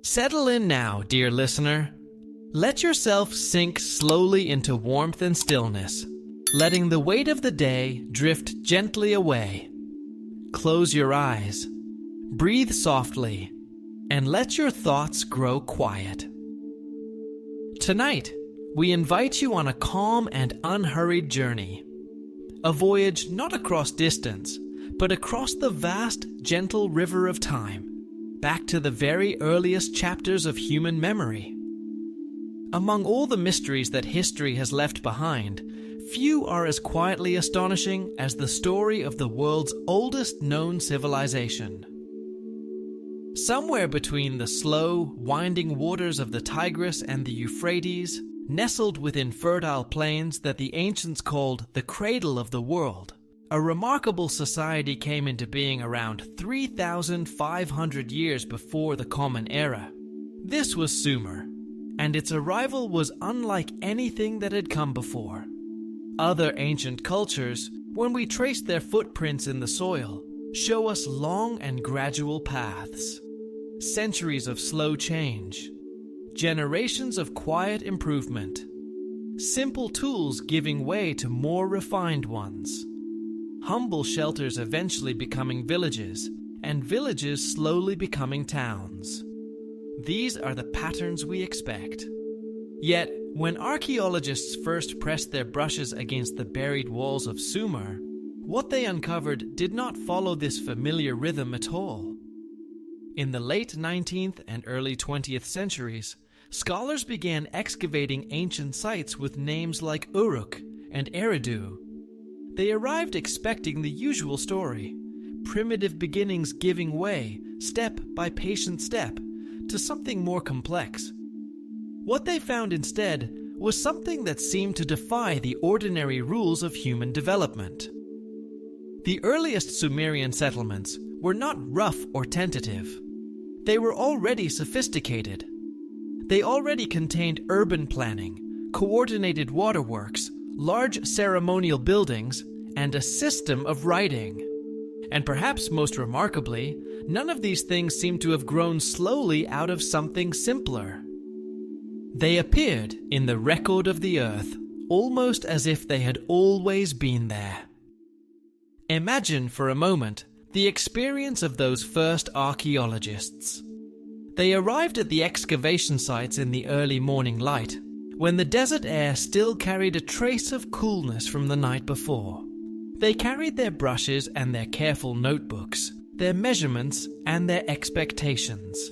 Settle in now, dear listener. Let yourself sink slowly into warmth and stillness, letting the weight of the day drift gently away. Close your eyes, breathe softly, and let your thoughts grow quiet. Tonight, we invite you on a calm and unhurried journey. A voyage not across distance, but across the vast, gentle river of time, back to the very earliest chapters of human memory. Among all the mysteries that history has left behind, few are as quietly astonishing as the story of the world's oldest known civilization. Somewhere between the slow, winding waters of the Tigris and the Euphrates, nestled within fertile plains that the ancients called the cradle of the world, a remarkable society came into being around 3,500 years before the Common Era. This was Sumer, and its arrival was unlike anything that had come before. Other ancient cultures, when we trace their footprints in the soil, show us long and gradual paths, centuries of slow change, generations of quiet improvement, simple tools giving way to more refined ones, humble shelters eventually becoming villages, and villages slowly becoming towns. These are the patterns we expect. Yet, when archaeologists first pressed their brushes against the buried walls of Sumer, what they uncovered did not follow this familiar rhythm at all. In the late 19th and early 20th centuries, scholars began excavating ancient sites with names like Uruk and Eridu. They arrived expecting the usual story, primitive beginnings giving way, step by patient step, to something more complex. What they found instead was something that seemed to defy the ordinary rules of human development. The earliest Sumerian settlements were not rough or tentative. They were already sophisticated. They already contained urban planning, coordinated waterworks, large ceremonial buildings, and a system of writing. And perhaps most remarkably, none of these things seem to have grown slowly out of something simpler. They appeared in the record of the earth, almost as if they had always been there. Imagine for a moment the experience of those first archaeologists. They arrived at the excavation sites in the early morning light, when the desert air still carried a trace of coolness from the night before. They carried their brushes and their careful notebooks, their measurements and their expectations.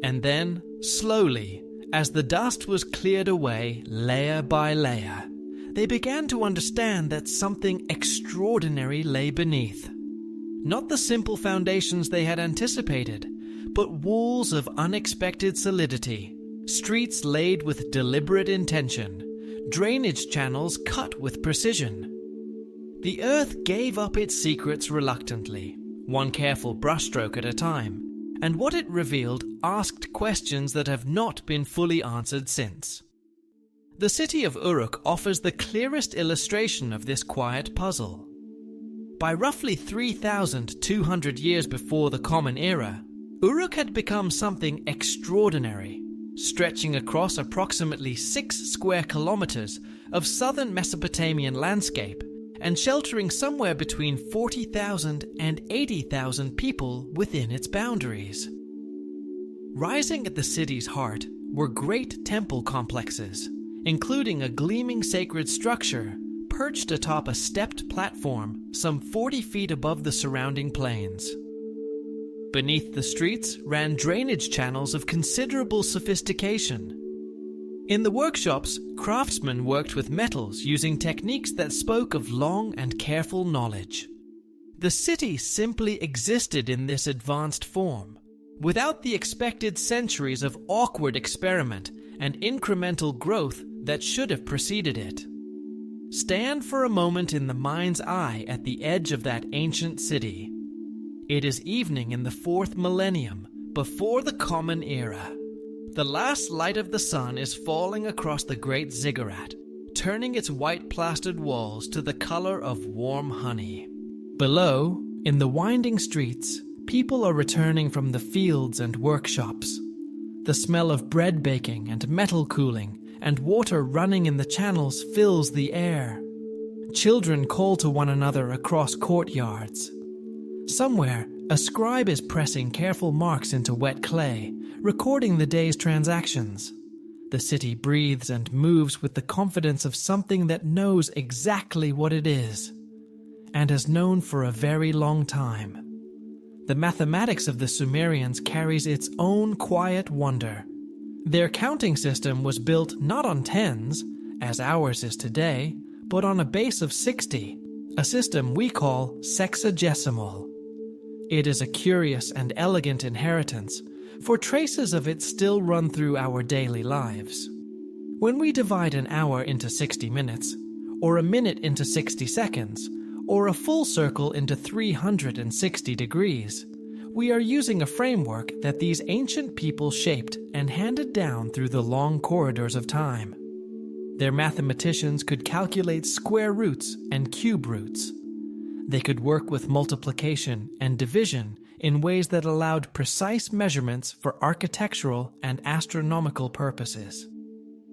And then, slowly, as the dust was cleared away layer by layer, they began to understand that something extraordinary lay beneath. Not the simple foundations they had anticipated, but walls of unexpected solidity, streets laid with deliberate intention, drainage channels cut with precision. The earth gave up its secrets reluctantly, one careful brushstroke at a time, and what it revealed asked questions that have not been fully answered since. The city of Uruk offers the clearest illustration of this quiet puzzle. By roughly 3,200 years before the Common Era, Uruk had become something extraordinary, stretching across approximately 6 square kilometers of southern Mesopotamian landscape and sheltering somewhere between 40,000 and 80,000 people within its boundaries. Rising at the city's heart were great temple complexes, including a gleaming sacred structure perched atop a stepped platform some 40 feet above the surrounding plains. Beneath the streets ran drainage channels of considerable sophistication. In the workshops, craftsmen worked with metals using techniques that spoke of long and careful knowledge. The city simply existed in this advanced form, without the expected centuries of awkward experiment and incremental growth that should have preceded it. Stand for a moment in the mind's eye at the edge of that ancient city. It is evening in the 4th millennium, before the Common Era. The last light of the sun is falling across the great ziggurat, turning its white plastered walls to the color of warm honey. Below, in the winding streets, people are returning from the fields and workshops. The smell of bread baking and metal cooling and water running in the channels fills the air. Children call to one another across courtyards. Somewhere, a scribe is pressing careful marks into wet clay, recording the day's transactions. The city breathes and moves with the confidence of something that knows exactly what it is, and has known for a very long time. The mathematics of the Sumerians carries its own quiet wonder. Their counting system was built not on tens, as ours is today, but on a base of 60, a system we call sexagesimal. It is a curious and elegant inheritance, for traces of it still run through our daily lives. When we divide an hour into 60 minutes, or a minute into 60 seconds, or a full circle into 360 degrees, we are using a framework that these ancient people shaped and handed down through the long corridors of time. Their mathematicians could calculate square roots and cube roots. They could work with multiplication and division in ways that allowed precise measurements for architectural and astronomical purposes.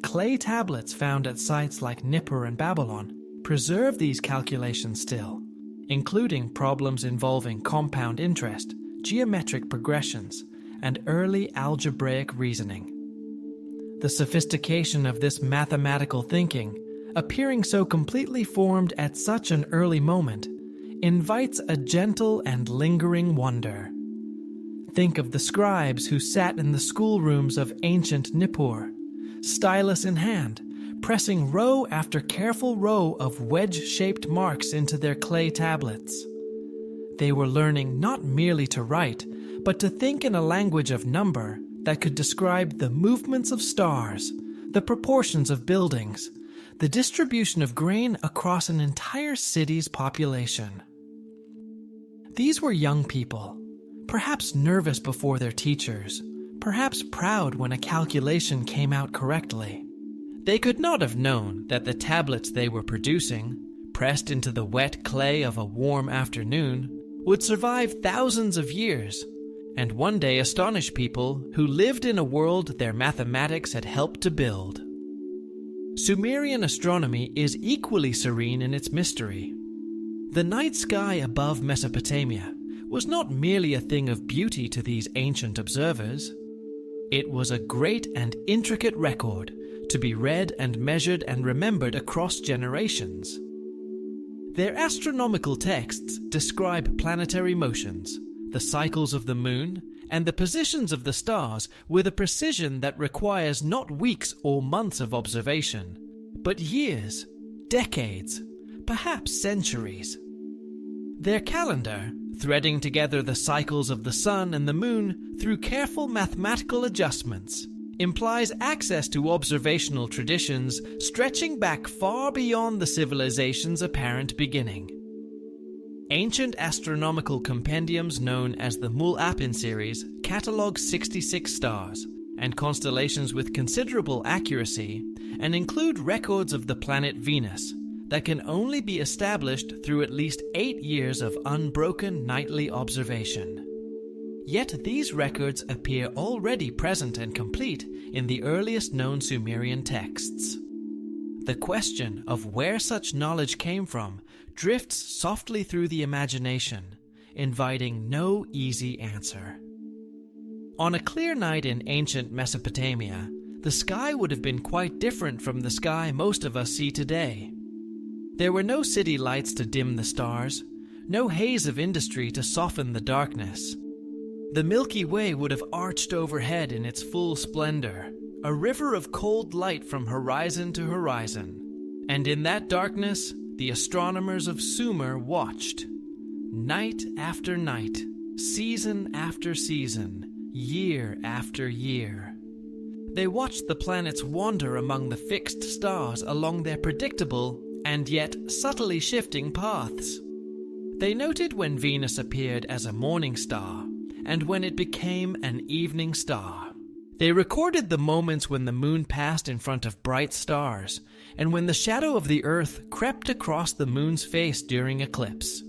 Clay tablets found at sites like Nippur and Babylon preserve these calculations still, including problems involving compound interest, geometric progressions, and early algebraic reasoning. The sophistication of this mathematical thinking, appearing so completely formed at such an early moment, invites a gentle and lingering wonder. Think of the scribes who sat in the schoolrooms of ancient Nippur, stylus in hand, pressing row after careful row of wedge-shaped marks into their clay tablets. They were learning not merely to write, but to think in a language of number that could describe the movements of stars, the proportions of buildings, the distribution of grain across an entire city's population. These were young people, perhaps nervous before their teachers, perhaps proud when a calculation came out correctly. They could not have known that the tablets they were producing, pressed into the wet clay of a warm afternoon, would survive thousands of years, and one day astonish people who lived in a world their mathematics had helped to build. Sumerian astronomy is equally serene in its mystery. The night sky above Mesopotamia was not merely a thing of beauty to these ancient observers. It was a great and intricate record to be read and measured and remembered across generations. Their astronomical texts describe planetary motions, the cycles of the moon, and the positions of the stars with a precision that requires not weeks or months of observation, but years, decades, perhaps centuries. Their calendar, threading together the cycles of the sun and the moon through careful mathematical adjustments, implies access to observational traditions stretching back far beyond the civilization's apparent beginning. Ancient astronomical compendiums known as the Mul-Apin series catalog 66 stars and constellations with considerable accuracy and include records of the planet Venus that can only be established through at least 8 years of unbroken nightly observation. Yet these records appear already present and complete in the earliest known Sumerian texts. The question of where such knowledge came from drifts softly through the imagination, inviting no easy answer. On a clear night in ancient Mesopotamia, the sky would have been quite different from the sky most of us see today. There were no city lights to dim the stars, no haze of industry to soften the darkness. The Milky Way would have arched overhead in its full splendor, a river of cold light from horizon to horizon. And in that darkness, the astronomers of Sumer watched. Night after night, season after season, year after year. They watched the planets wander among the fixed stars along their predictable and yet subtly shifting paths. They noted when Venus appeared as a morning star, and when it became an evening star. They recorded the moments when the moon passed in front of bright stars, and when the shadow of the earth crept across the moon's face during eclipse.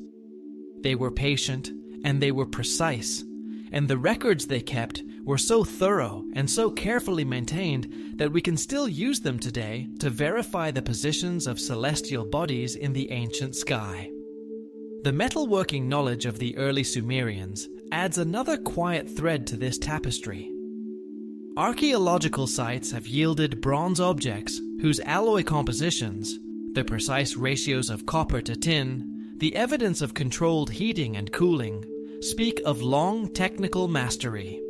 They were patient, and they were precise, and the records they kept were so thorough and so carefully maintained that we can still use them today to verify the positions of celestial bodies in the ancient sky. The metalworking knowledge of the early Sumerians adds another quiet thread to this tapestry. Archaeological sites have yielded bronze objects whose alloy compositions, the precise ratios of copper to tin, the evidence of controlled heating and cooling, speak of long technical mastery.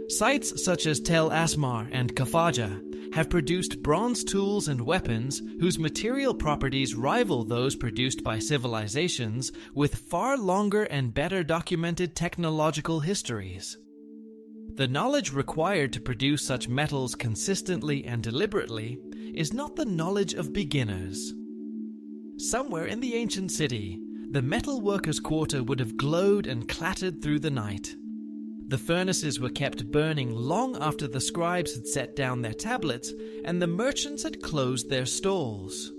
Sites such as Tel Asmar and Kafaja have produced bronze tools and weapons whose material properties rival those produced by civilizations with far longer and better documented technological histories. The knowledge required to produce such metals consistently and deliberately is not the knowledge of beginners. Somewhere in the ancient city, the metal workers' quarter would have glowed and clattered through the night. The furnaces were kept burning long after the scribes had set down their tablets and the merchants had closed their stalls.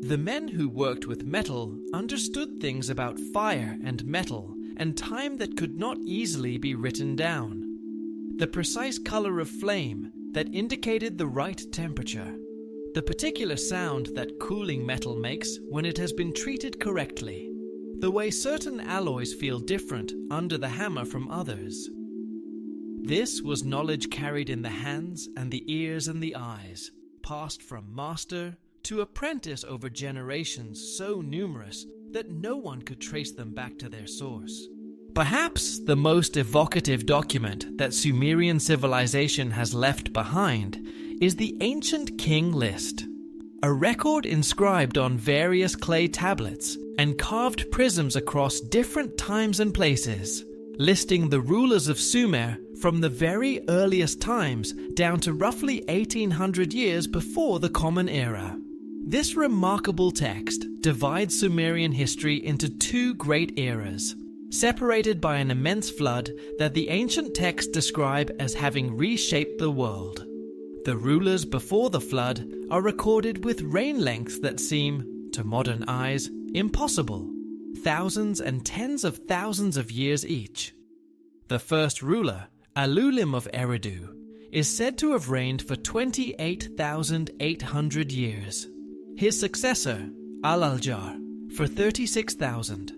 The men who worked with metal understood things about fire and metal and time that could not easily be written down. The precise color of flame that indicated the right temperature. The particular sound that cooling metal makes when it has been treated correctly. The way certain alloys feel different under the hammer from others. This was knowledge carried in the hands and the ears and the eyes, passed from master to apprentice over generations so numerous that no one could trace them back to their source. Perhaps the most evocative document that Sumerian civilization has left behind is the ancient king list, a record inscribed on various clay tablets and carved prisms across different times and places, listing the rulers of Sumer from the very earliest times down to roughly 1800 years before the Common Era. This remarkable text divides Sumerian history into two great eras, separated by an immense flood that the ancient texts describe as having reshaped the world. The rulers before the flood are recorded with reign lengths that seem, to modern eyes, impossible, thousands and tens of thousands of years each. The first ruler, Uruk of Eridu, is said to have reigned for 28,800 years. His successor, Al-Aljar, for 36,000.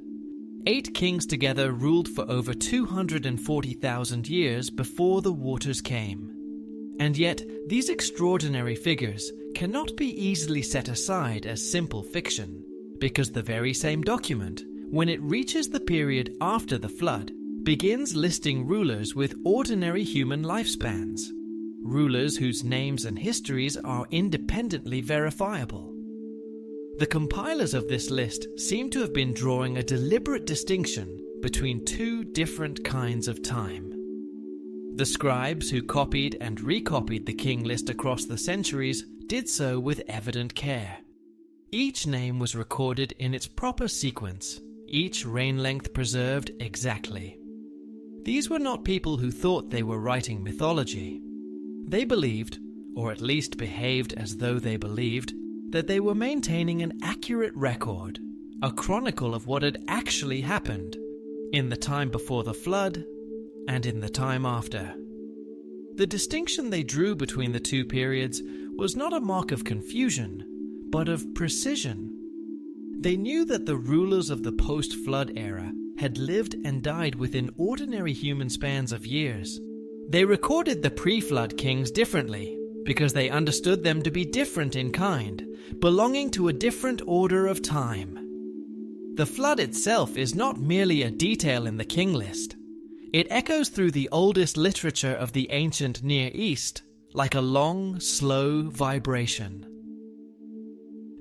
8 kings together ruled for over 240,000 years before the waters came. And yet, these extraordinary figures cannot be easily set aside as simple fiction, because the very same document, when it reaches the period after the flood, begins listing rulers with ordinary human lifespans, rulers whose names and histories are independently verifiable. The compilers of this list seem to have been drawing a deliberate distinction between two different kinds of time. The scribes who copied and recopied the king list across the centuries did so with evident care. Each name was recorded in its proper sequence, each reign length preserved exactly. These were not people who thought they were writing mythology. They believed, or at least behaved as though they believed, that they were maintaining an accurate record, a chronicle of what had actually happened, in the time before the flood and in the time after. The distinction they drew between the two periods was not a mark of confusion, but of precision. They knew that the rulers of the post-flood era had lived and died within ordinary human spans of years. They recorded the pre-flood kings differently, because they understood them to be different in kind, belonging to a different order of time. The flood itself is not merely a detail in the king list. It echoes through the oldest literature of the ancient Near East, like a long, slow vibration.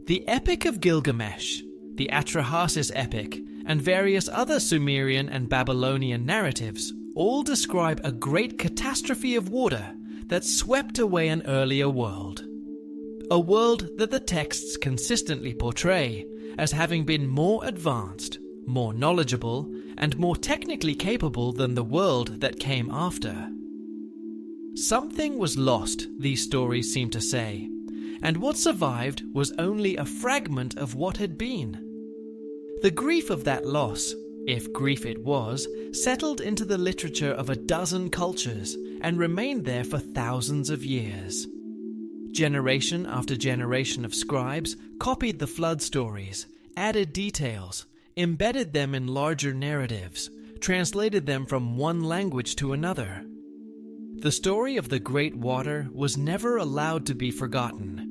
The Epic of Gilgamesh, the Atrahasis epic, and various other Sumerian and Babylonian narratives all describe a great catastrophe of water that swept away an earlier world. A world that the texts consistently portray as having been more advanced, more knowledgeable, and more technically capable than the world that came after. Something was lost, these stories seem to say, and what survived was only a fragment of what had been. The grief of that loss, if grief it was, settled into the literature of a dozen cultures and remained there for thousands of years. Generation after generation of scribes copied the flood stories, added details, embedded them in larger narratives, translated them from one language to another. The story of the Great Water was never allowed to be forgotten.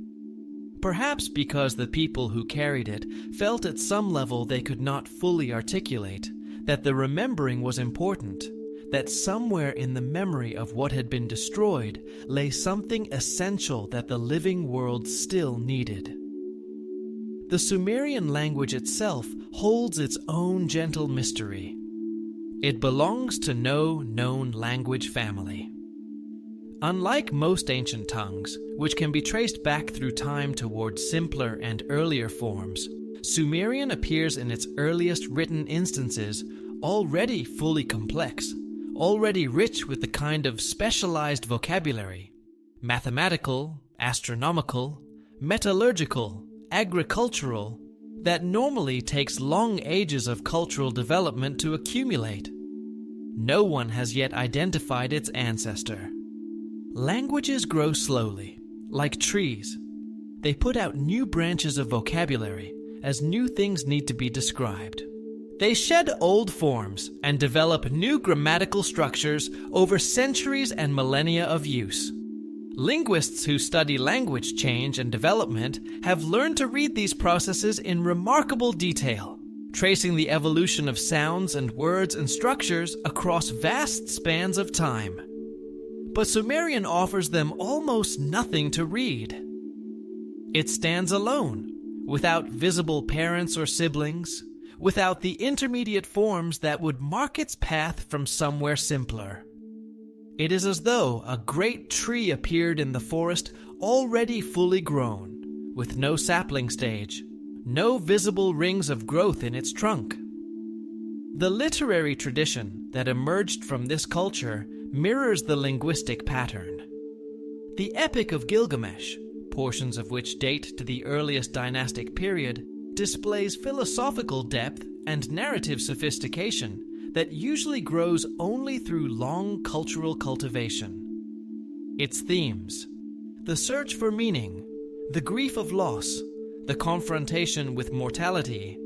Perhaps because the people who carried it felt at some level they could not fully articulate that the remembering was important, that somewhere in the memory of what had been destroyed lay something essential that the living world still needed. The Sumerian language itself holds its own gentle mystery. It belongs to no known language family. Unlike most ancient tongues, which can be traced back through time towards simpler and earlier forms, Sumerian appears in its earliest written instances already fully complex, already rich with the kind of specialized vocabulary, mathematical, astronomical, metallurgical, agricultural, that normally takes long ages of cultural development to accumulate. No one has yet identified its ancestor. Languages grow slowly, like trees. They put out new branches of vocabulary as new things need to be described. They shed old forms and develop new grammatical structures over centuries and millennia of use. Linguists who study language change and development have learned to read these processes in remarkable detail, tracing the evolution of sounds and words and structures across vast spans of time. But Sumerian offers them almost nothing to read. It stands alone, without visible parents or siblings, without the intermediate forms that would mark its path from somewhere simpler. It is as though a great tree appeared in the forest already fully grown, with no sapling stage, no visible rings of growth in its trunk. The literary tradition that emerged from this culture mirrors the linguistic pattern. The Epic of Gilgamesh, portions of which date to the earliest dynastic period, displays philosophical depth and narrative sophistication that usually grows only through long cultural cultivation. Its themes, the search for meaning, the grief of loss, the confrontation with mortality,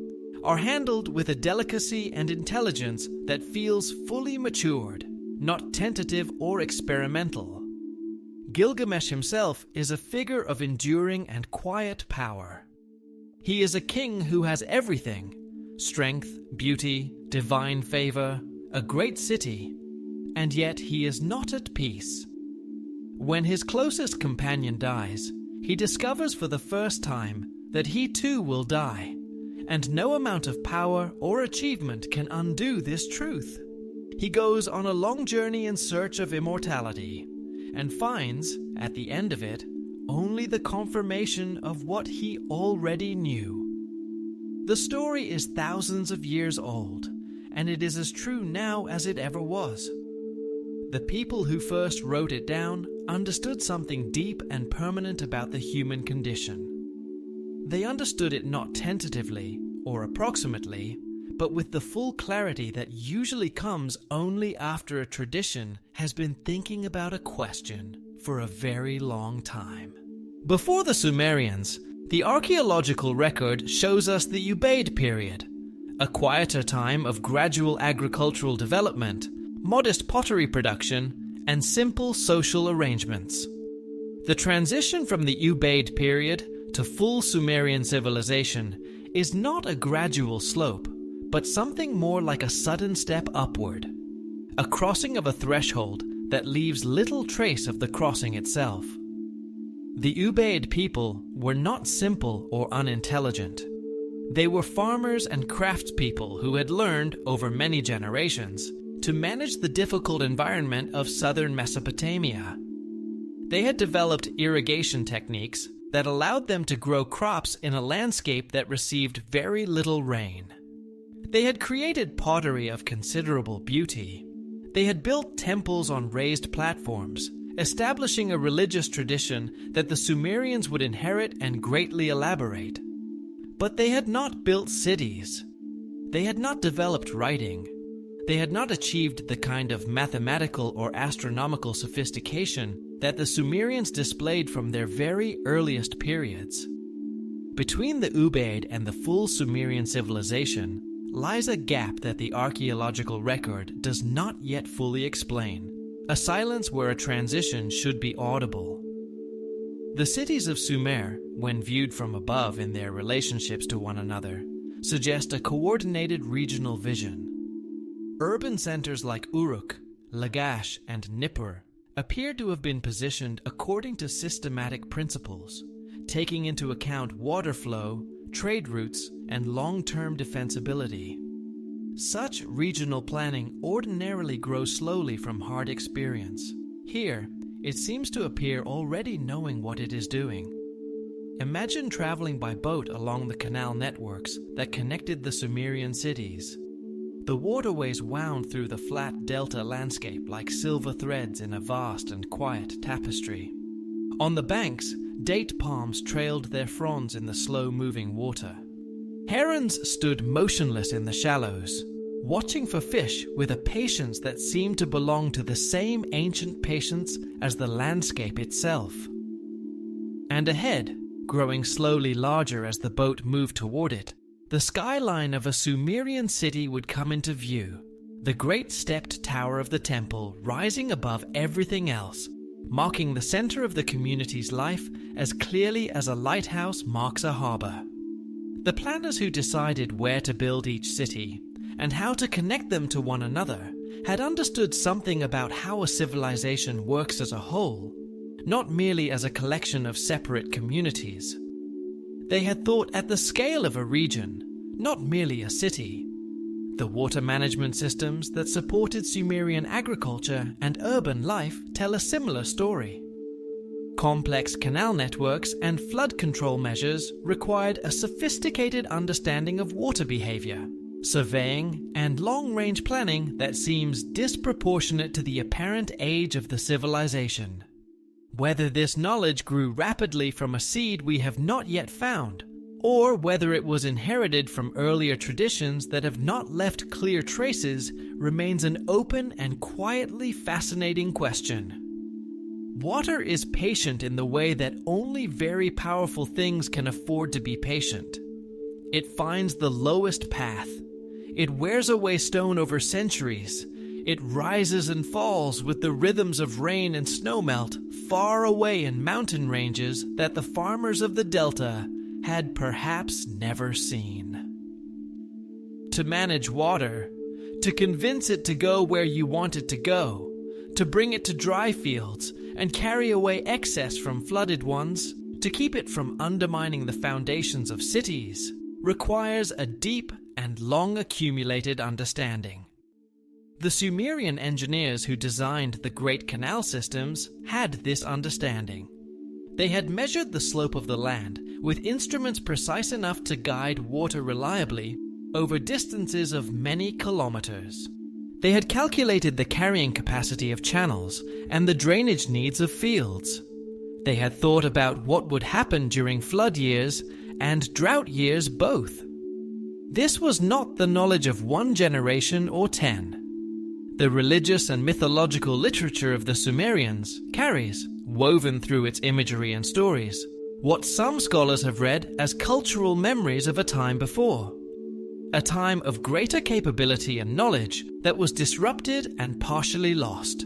are handled with a delicacy and intelligence that feels fully matured, not tentative or experimental. Gilgamesh himself is a figure of enduring and quiet power. He is a king who has everything: strength, beauty, divine favor, a great city, and yet he is not at peace. When his closest companion dies, he discovers for the first time that he too will die, and no amount of power or achievement can undo this truth. He goes on a long journey in search of immortality, and finds, at the end of it, only the confirmation of what he already knew. The story is thousands of years old, and it is as true now as it ever was. The people who first wrote it down understood something deep and permanent about the human condition. They understood it not tentatively or approximately, but with the full clarity that usually comes only after a tradition has been thinking about a question for a very long time. Before the Sumerians, the archaeological record shows us the Ubaid period, a quieter time of gradual agricultural development, modest pottery production, and simple social arrangements. The transition from the Ubaid period to full Sumerian civilization is not a gradual slope, but something more like a sudden step upward, a crossing of a threshold that leaves little trace of the crossing itself. The Ubaid people were not simple or unintelligent. They were farmers and craftspeople who had learned, over many generations, to manage the difficult environment of southern Mesopotamia. They had developed irrigation techniques that allowed them to grow crops in a landscape that received very little rain. They had created pottery of considerable beauty. They had built temples on raised platforms, establishing a religious tradition that the Sumerians would inherit and greatly elaborate. But they had not built cities. They had not developed writing. They had not achieved the kind of mathematical or astronomical sophistication that the Sumerians displayed from their very earliest periods. Between the Ubaid and the full Sumerian civilization lies a gap that the archaeological record does not yet fully explain, a silence where a transition should be audible. The cities of Sumer, when viewed from above in their relationships to one another, suggest a coordinated regional vision. Urban centers like Uruk, Lagash, and Nippur appear to have been positioned according to systematic principles, taking into account water flow, trade routes, and long-term defensibility. Such regional planning ordinarily grows slowly from hard experience. Here, it seems to appear already knowing what it is doing. Imagine traveling by boat along the canal networks that connected the Sumerian cities. The waterways wound through the flat delta landscape like silver threads in a vast and quiet tapestry. On the banks, date palms trailed their fronds in the slow-moving water. Herons stood motionless in the shallows, watching for fish with a patience that seemed to belong to the same ancient patience as the landscape itself. And ahead, growing slowly larger as the boat moved toward it, the skyline of a Sumerian city would come into view, the great stepped tower of the temple rising above everything else, marking the center of the community's life as clearly as a lighthouse marks a harbor. The planners who decided where to build each city and how to connect them to one another had understood something about how a civilization works as a whole, not merely as a collection of separate communities. They had thought at the scale of a region, not merely a city. The water management systems that supported Sumerian agriculture and urban life tell a similar story. Complex canal networks and flood control measures required a sophisticated understanding of water behavior, surveying, and long-range planning that seems disproportionate to the apparent age of the civilization. Whether this knowledge grew rapidly from a seed we have not yet found, or whether it was inherited from earlier traditions that have not left clear traces, remains an open and quietly fascinating question. Water is patient in the way that only very powerful things can afford to be patient. It finds the lowest path. It wears away stone over centuries. It rises and falls with the rhythms of rain and snowmelt far away in mountain ranges that the farmers of the delta had perhaps never seen. To manage water, to convince it to go where you want it to go, to bring it to dry fields and carry away excess from flooded ones, to keep it from undermining the foundations of cities, requires a deep and long accumulated understanding. The Sumerian engineers who designed the great canal systems had this understanding. They had measured the slope of the land with instruments precise enough to guide water reliably over distances of many kilometers. They had calculated the carrying capacity of channels and the drainage needs of fields. They had thought about what would happen during flood years and drought years both. This was not the knowledge of one generation or 10. The religious and mythological literature of the Sumerians carries, woven through its imagery and stories, what some scholars have read as cultural memories of a time before. A time of greater capability and knowledge that was disrupted and partially lost.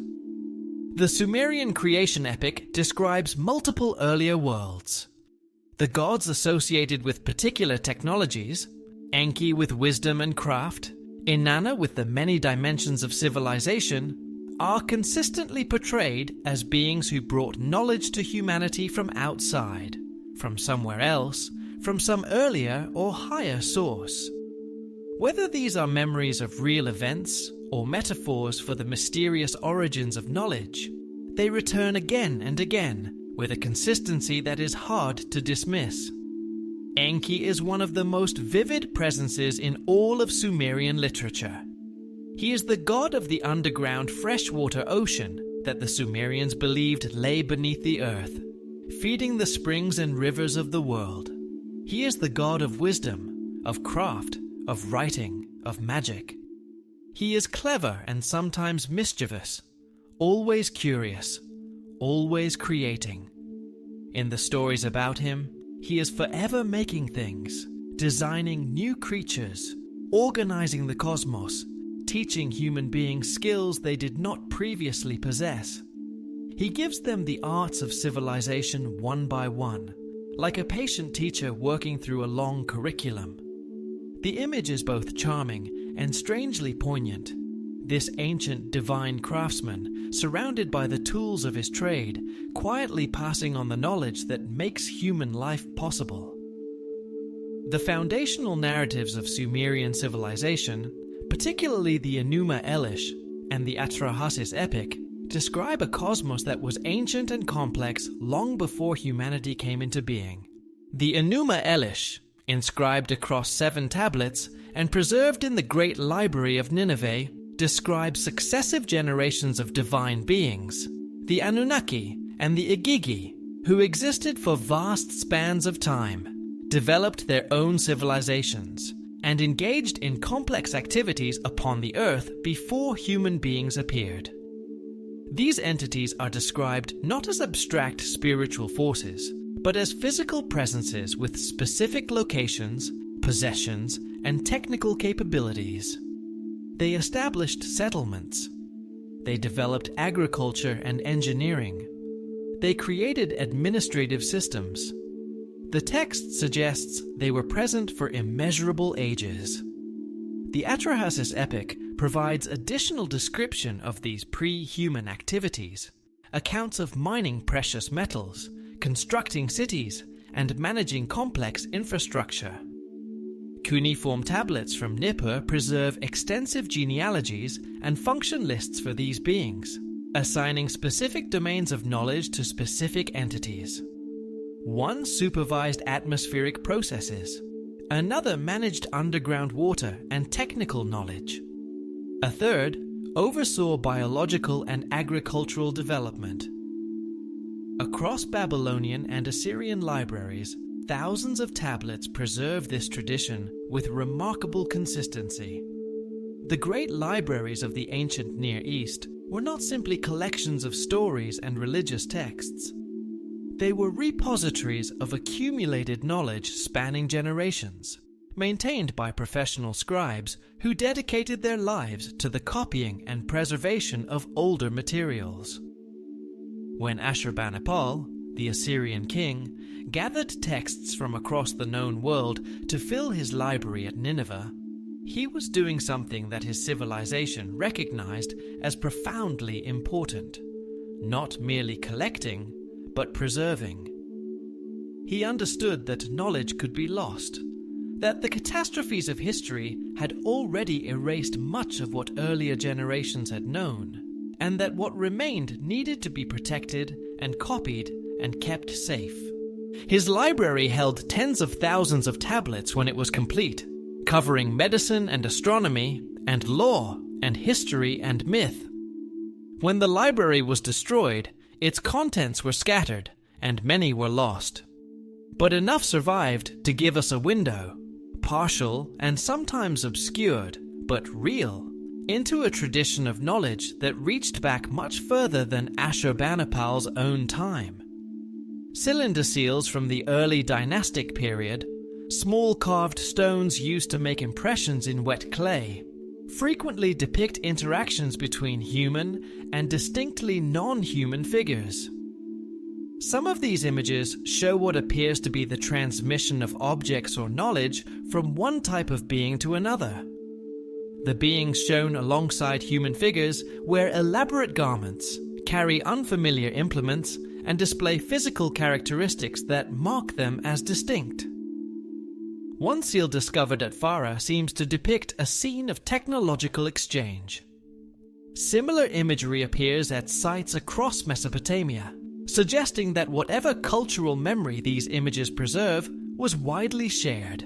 The Sumerian creation epic describes multiple earlier worlds. The gods associated with particular technologies, Enki with wisdom and craft, Inanna with the many dimensions of civilization, are consistently portrayed as beings who brought knowledge to humanity from outside, from somewhere else, from some earlier or higher source. Whether these are memories of real events or metaphors for the mysterious origins of knowledge, they return again and again with a consistency that is hard to dismiss. Enki is one of the most vivid presences in all of Sumerian literature. He is the god of the underground freshwater ocean that the Sumerians believed lay beneath the earth, feeding the springs and rivers of the world. He is the god of wisdom, of craft, of writing, of magic. He is clever and sometimes mischievous, always curious, always creating. In the stories about him, he is forever making things, designing new creatures, organizing the cosmos, teaching human beings skills they did not previously possess. He gives them the arts of civilization one by one, like a patient teacher working through a long curriculum. The image is both charming and strangely poignant. This ancient divine craftsman, surrounded by the tools of his trade, quietly passing on the knowledge that makes human life possible. The foundational narratives of Sumerian civilization, particularly the Enuma Elish and the Atrahasis epic, describe a cosmos that was ancient and complex long before humanity came into being. The Enuma Elish, inscribed across 7 tablets and preserved in the Great Library of Nineveh, describes successive generations of divine beings, the Anunnaki and the Igigi, who existed for vast spans of time, developed their own civilizations, and engaged in complex activities upon the earth before human beings appeared. These entities are described not as abstract spiritual forces, but as physical presences with specific locations, possessions, and technical capabilities. They established settlements. They developed agriculture and engineering. They created administrative systems. The text suggests they were present for immeasurable ages. The Atrahasis epic provides additional description of these pre-human activities, accounts of mining precious metals, constructing cities, and managing complex infrastructure. Cuneiform tablets from Nippur preserve extensive genealogies and function lists for these beings, assigning specific domains of knowledge to specific entities. One supervised atmospheric processes, another managed underground water and technical knowledge. A third oversaw biological and agricultural development. Across Babylonian and Assyrian libraries, thousands of tablets preserve this tradition with remarkable consistency. The great libraries of the ancient Near East were not simply collections of stories and religious texts. They were repositories of accumulated knowledge spanning generations, maintained by professional scribes who dedicated their lives to the copying and preservation of older materials. When Ashurbanipal, the Assyrian king, gathered texts from across the known world to fill his library at Nineveh, he was doing something that his civilization recognized as profoundly important, not merely collecting, but preserving. He understood that knowledge could be lost, that the catastrophes of history had already erased much of what earlier generations had known, and that what remained needed to be protected and copied and kept safe. His library held tens of thousands of tablets when it was complete, covering medicine and astronomy, and law, and history and myth. When the library was destroyed, its contents were scattered, and many were lost. But enough survived to give us a window, partial and sometimes obscured, but real, into a tradition of knowledge that reached back much further than Ashurbanipal's own time. Cylinder seals from the early dynastic period, small carved stones used to make impressions in wet clay, frequently depict interactions between human and distinctly non-human figures. Some of these images show what appears to be the transmission of objects or knowledge from one type of being to another. The beings shown alongside human figures wear elaborate garments, carry unfamiliar implements, and display physical characteristics that mark them as distinct. One seal discovered at Farah seems to depict a scene of technological exchange. Similar imagery appears at sites across Mesopotamia, suggesting that whatever cultural memory these images preserve was widely shared.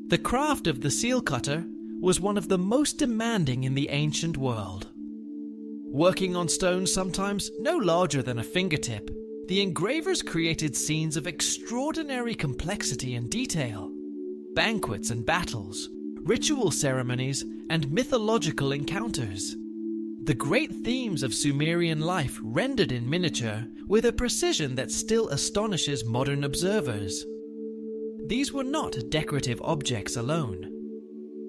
The craft of the seal cutter was one of the most demanding in the ancient world. Working on stones sometimes no larger than a fingertip, the engravers created scenes of extraordinary complexity and detail. Banquets and battles, ritual ceremonies, and mythological encounters. The great themes of Sumerian life rendered in miniature with a precision that still astonishes modern observers. These were not decorative objects alone.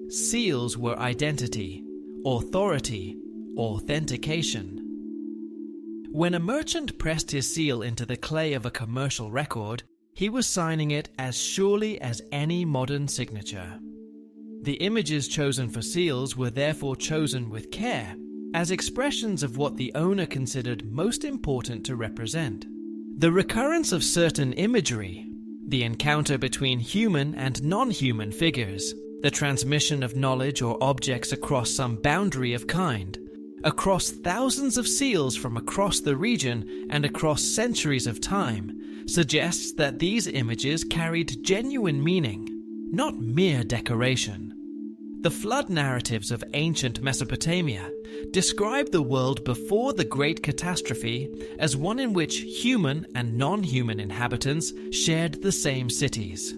Seals were identity, authority, authentication. When a merchant pressed his seal into the clay of a commercial record, he was signing it as surely as any modern signature. The images chosen for seals were therefore chosen with care, as expressions of what the owner considered most important to represent. The recurrence of certain imagery, the encounter between human and non-human figures, the transmission of knowledge or objects across some boundary of kind, across thousands of seals from across the region and across centuries of time, suggests that these images carried genuine meaning, not mere decoration. The flood narratives of ancient Mesopotamia describe the world before the Great Catastrophe as one in which human and non-human inhabitants shared the same cities.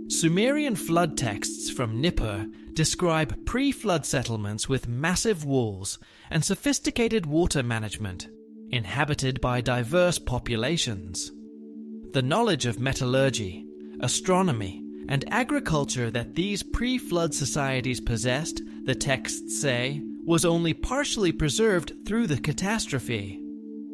Sumerian flood texts from Nippur describe pre-flood settlements with massive walls and sophisticated water management, inhabited by diverse populations. The knowledge of metallurgy, astronomy, and agriculture that these pre-flood societies possessed, the texts say, was only partially preserved through the catastrophe.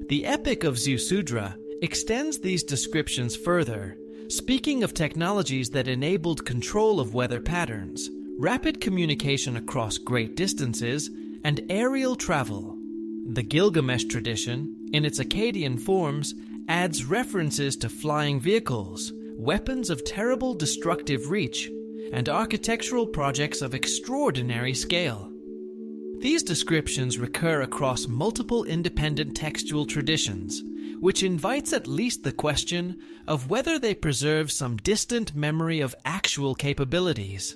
The Epic of Ziusudra extends these descriptions further, speaking of technologies that enabled control of weather patterns, rapid communication across great distances, and aerial travel. The Gilgamesh tradition, in its Akkadian forms, adds references to flying vehicles, weapons of terrible destructive reach, and architectural projects of extraordinary scale. These descriptions recur across multiple independent textual traditions, which invites at least the question of whether they preserve some distant memory of actual capabilities.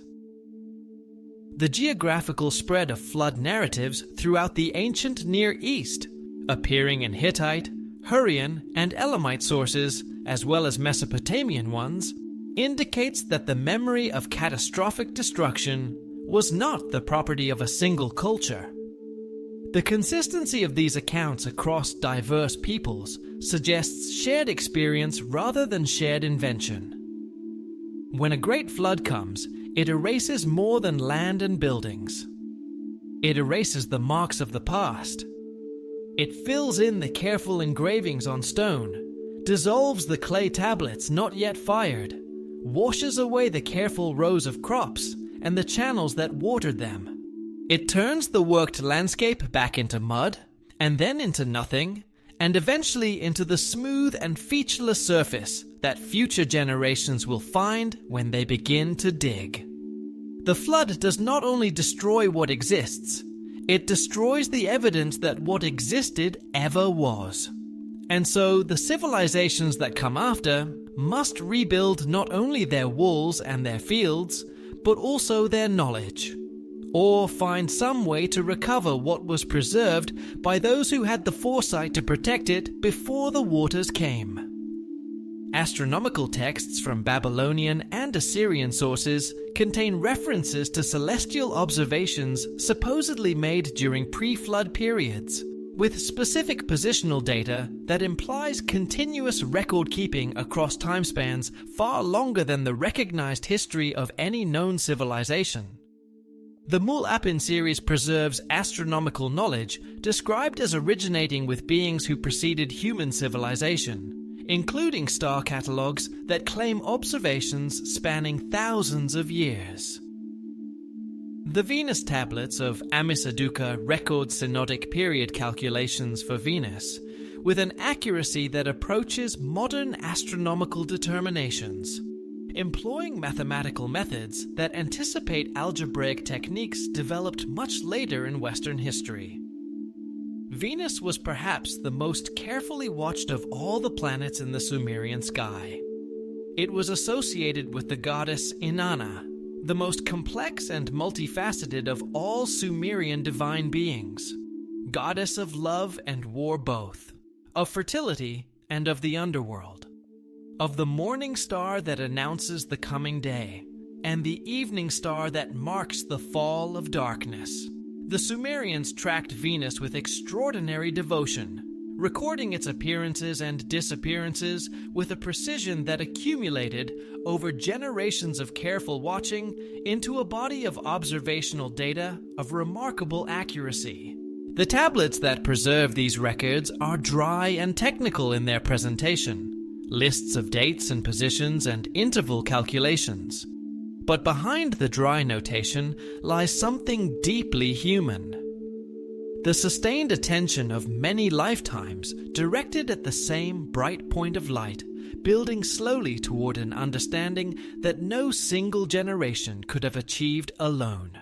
The geographical spread of flood narratives throughout the ancient Near East, appearing in Hittite, Hurrian, and Elamite sources, as well as Mesopotamian ones, indicates that the memory of catastrophic destruction was not the property of a single culture. The consistency of these accounts across diverse peoples suggests shared experience rather than shared invention. When a great flood comes, it erases more than land and buildings. It erases the marks of the past. It fills in the careful engravings on stone, dissolves the clay tablets not yet fired, washes away the careful rows of crops and the channels that watered them. It turns the worked landscape back into mud, and then into nothing, and eventually into the smooth and featureless surface that future generations will find when they begin to dig. The flood does not only destroy what exists, it destroys the evidence that what existed ever was. And so the civilizations that come after must rebuild not only their walls and their fields, but also their knowledge, or find some way to recover what was preserved by those who had the foresight to protect it before the waters came. Astronomical texts from Babylonian and Assyrian sources contain references to celestial observations supposedly made during pre-flood periods, with specific positional data that implies continuous record-keeping across timespans far longer than the recognized history of any known civilization. The Mul-Apin series preserves astronomical knowledge described as originating with beings who preceded human civilization, including star catalogues that claim observations spanning thousands of years. The Venus tablets of Amisaduqa record synodic period calculations for Venus, with an accuracy that approaches modern astronomical determinations, employing mathematical methods that anticipate algebraic techniques developed much later in Western history. Venus was perhaps the most carefully watched of all the planets in the Sumerian sky. It was associated with the goddess Inanna, the most complex and multifaceted of all Sumerian divine beings, goddess of love and war both, of fertility and of the underworld, of the morning star that announces the coming day, and the evening star that marks the fall of darkness. The Sumerians tracked Venus with extraordinary devotion, recording its appearances and disappearances with a precision that accumulated over generations of careful watching into a body of observational data of remarkable accuracy. The tablets that preserve these records are dry and technical in their presentation, lists of dates and positions and interval calculations. But behind the dry notation lies something deeply human. The sustained attention of many lifetimes directed at the same bright point of light, building slowly toward an understanding that no single generation could have achieved alone.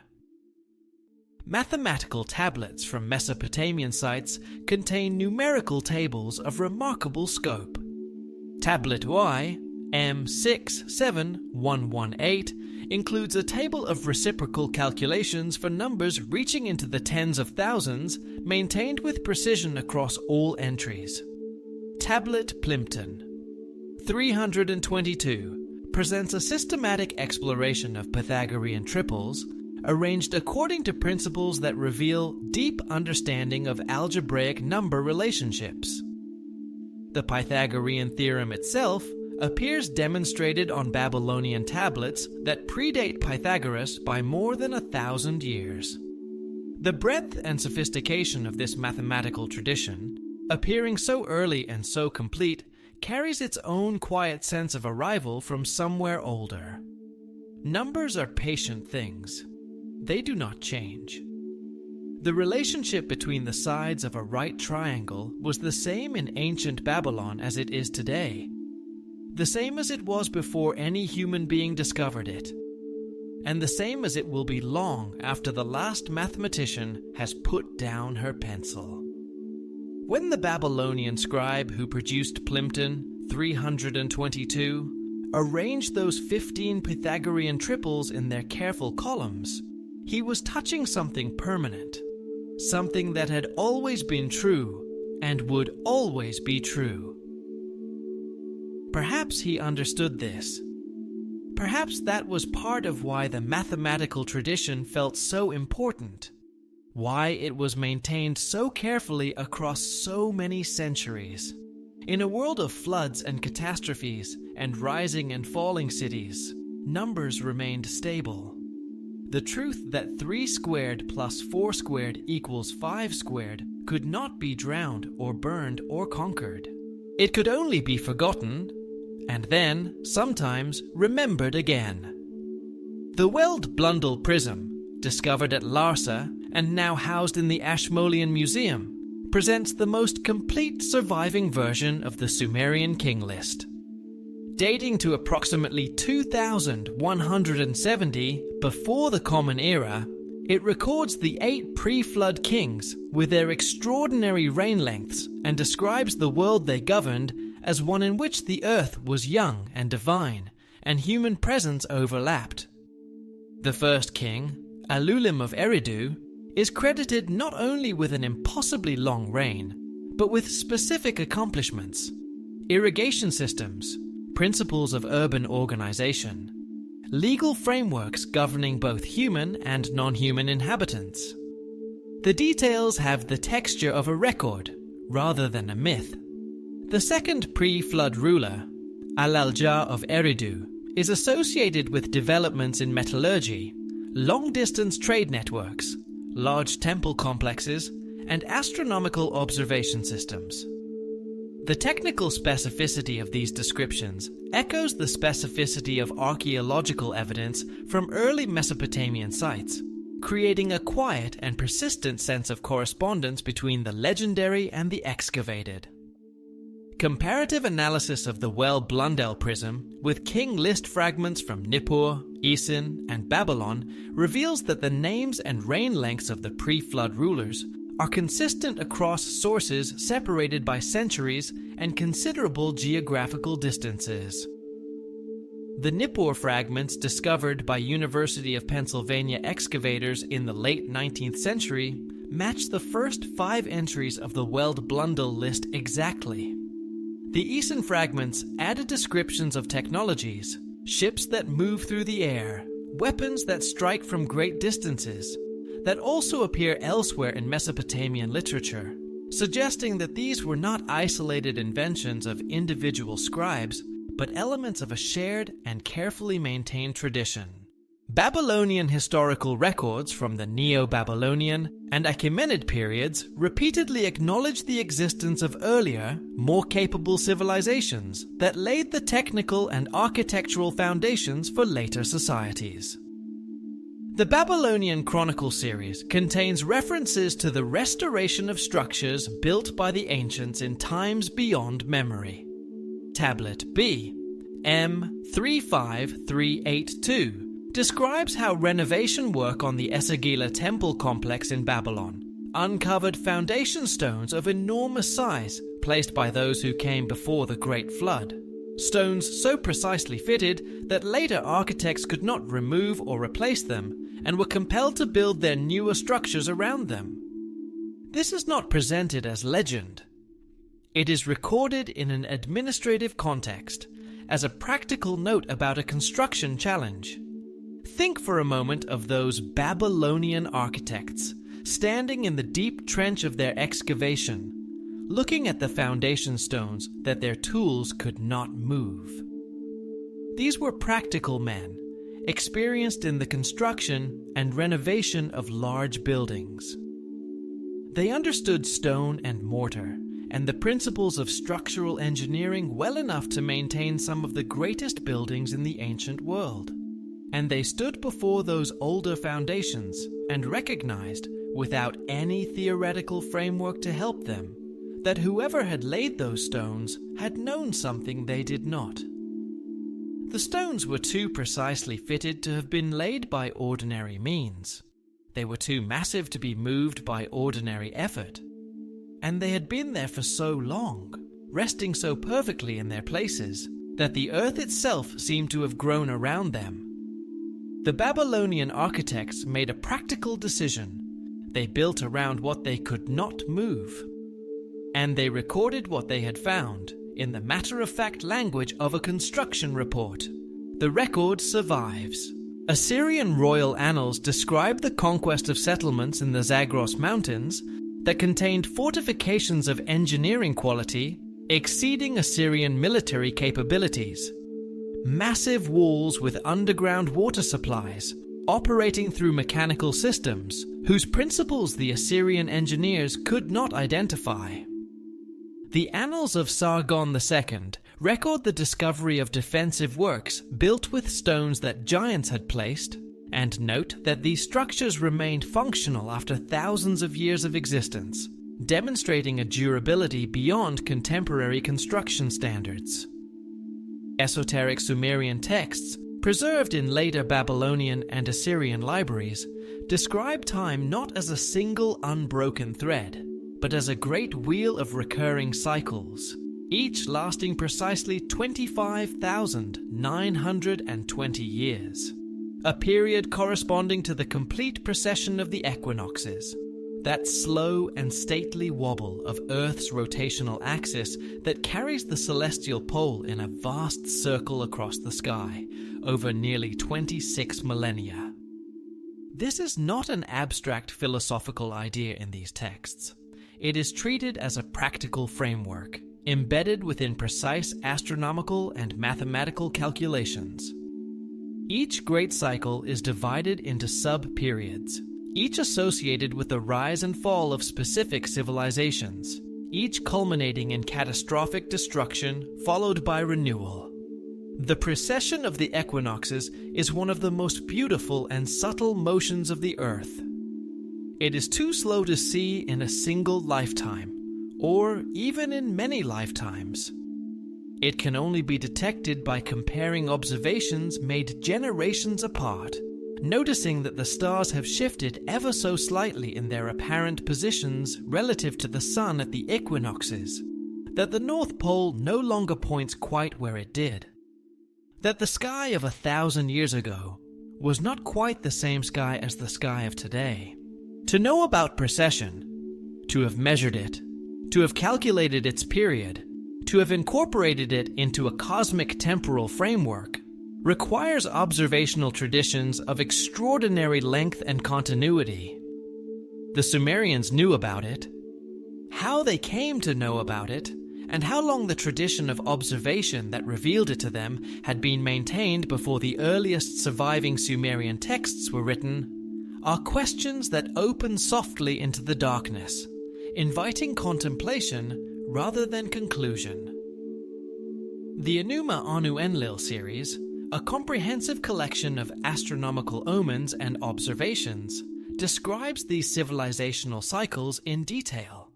Mathematical tablets from Mesopotamian sites contain numerical tables of remarkable scope. Tablet Y, M67118, includes a table of reciprocal calculations for numbers reaching into the tens of thousands, maintained with precision across all entries. Tablet Plimpton 322 presents a systematic exploration of Pythagorean triples, arranged according to principles that reveal deep understanding of algebraic number relationships. The Pythagorean theorem itself appears demonstrated on Babylonian tablets that predate Pythagoras by more than 1,000 years. The breadth and sophistication of this mathematical tradition, appearing so early and so complete, carries its own quiet sense of arrival from somewhere older. Numbers are patient things. They do not change. The relationship between the sides of a right triangle was the same in ancient Babylon as it is today. The same as it was before any human being discovered it, and the same as it will be long after the last mathematician has put down her pencil. When the Babylonian scribe who produced Plimpton 322 arranged those 15 Pythagorean triples in their careful columns, he was touching something permanent, something that had always been true and would always be true. Perhaps he understood this. Perhaps that was part of why the mathematical tradition felt so important, why it was maintained so carefully across so many centuries. In a world of floods and catastrophes and rising and falling cities, numbers remained stable. The truth that 3 squared plus 4 squared equals 5 squared could not be drowned or burned or conquered. It could only be forgotten, and then, sometimes, remembered again. The Weld Blundell Prism, discovered at Larsa and now housed in the Ashmolean Museum, presents the most complete surviving version of the Sumerian king list. Dating to approximately 2170 before the Common Era, it records the 8 pre-flood kings with their extraordinary reign lengths and describes the world they governed as one in which the earth was young and divine, and human presence overlapped. The first king, Uruk of Eridu, is credited not only with an impossibly long reign, but with specific accomplishments: irrigation systems, principles of urban organization, legal frameworks governing both human and non-human inhabitants. The details have the texture of a record rather than a myth. The second pre-flood ruler, Al-Aljah of Eridu, is associated with developments in metallurgy, long-distance trade networks, large temple complexes, and astronomical observation systems. The technical specificity of these descriptions echoes the specificity of archaeological evidence from early Mesopotamian sites, creating a quiet and persistent sense of correspondence between the legendary and the excavated. Comparative analysis of the Weld-Blundell prism with king list fragments from Nippur, Isin, and Babylon reveals that the names and reign lengths of the pre-flood rulers are consistent across sources separated by centuries and considerable geographical distances. The Nippur fragments discovered by University of Pennsylvania excavators in the late 19th century match the first 5 entries of the Weld-Blundell list exactly. The Isin fragments added descriptions of technologies, ships that move through the air, weapons that strike from great distances, that also appear elsewhere in Mesopotamian literature, suggesting that these were not isolated inventions of individual scribes, but elements of a shared and carefully maintained tradition. Babylonian historical records from the Neo-Babylonian and Achaemenid periods repeatedly acknowledge the existence of earlier, more capable civilizations that laid the technical and architectural foundations for later societies. The Babylonian Chronicle series contains references to the restoration of structures built by the ancients in times beyond memory. Tablet B, M35382, describes how renovation work on the Esagila temple complex in Babylon uncovered foundation stones of enormous size placed by those who came before the Great Flood. Stones so precisely fitted that later architects could not remove or replace them and were compelled to build their newer structures around them. This is not presented as legend. It is recorded in an administrative context as a practical note about a construction challenge. Think for a moment of those Babylonian architects standing in the deep trench of their excavation, looking at the foundation stones that their tools could not move. These were practical men, experienced in the construction and renovation of large buildings. They understood stone and mortar and the principles of structural engineering well enough to maintain some of the greatest buildings in the ancient world. And they stood before those older foundations and recognized, without any theoretical framework to help them, that whoever had laid those stones had known something they did not. The stones were too precisely fitted to have been laid by ordinary means. They were too massive to be moved by ordinary effort. And they had been there for so long, resting so perfectly in their places, that the earth itself seemed to have grown around them. The Babylonian architects made a practical decision. They built around what they could not move. And they recorded what they had found in the matter-of-fact language of a construction report. The record survives. Assyrian royal annals describe the conquest of settlements in the Zagros Mountains that contained fortifications of engineering quality exceeding Assyrian military capabilities. Massive walls with underground water supplies, operating through mechanical systems, whose principles the Assyrian engineers could not identify. The Annals of Sargon II record the discovery of defensive works built with stones that giants had placed, and note that these structures remained functional after thousands of years of existence, demonstrating a durability beyond contemporary construction standards. Esoteric Sumerian texts, preserved in later Babylonian and Assyrian libraries, describe time not as a single unbroken thread, but as a great wheel of recurring cycles, each lasting precisely 25,920 years, a period corresponding to the complete precession of the equinoxes, that slow and stately wobble of Earth's rotational axis that carries the celestial pole in a vast circle across the sky over nearly 26 millennia. This is not an abstract philosophical idea in these texts. It is treated as a practical framework, embedded within precise astronomical and mathematical calculations. Each great cycle is divided into sub-periods, each associated with the rise and fall of specific civilizations, each culminating in catastrophic destruction followed by renewal. The precession of the equinoxes is one of the most beautiful and subtle motions of the earth. It is too slow to see in a single lifetime, or even in many lifetimes. It can only be detected by comparing observations made generations apart, noticing that the stars have shifted ever so slightly in their apparent positions relative to the sun at the equinoxes, that the North Pole no longer points quite where it did, that the sky of 1,000 years ago was not quite the same sky as the sky of today. To know about precession, to have measured it, to have calculated its period, to have incorporated it into a cosmic temporal framework, requires observational traditions of extraordinary length and continuity. The Sumerians knew about it. How they came to know about it, and how long the tradition of observation that revealed it to them had been maintained before the earliest surviving Sumerian texts were written, are questions that open softly into the darkness, inviting contemplation rather than conclusion. The Enuma Anu Enlil series, a comprehensive collection of astronomical omens and observations, describes these civilizational cycles in detail.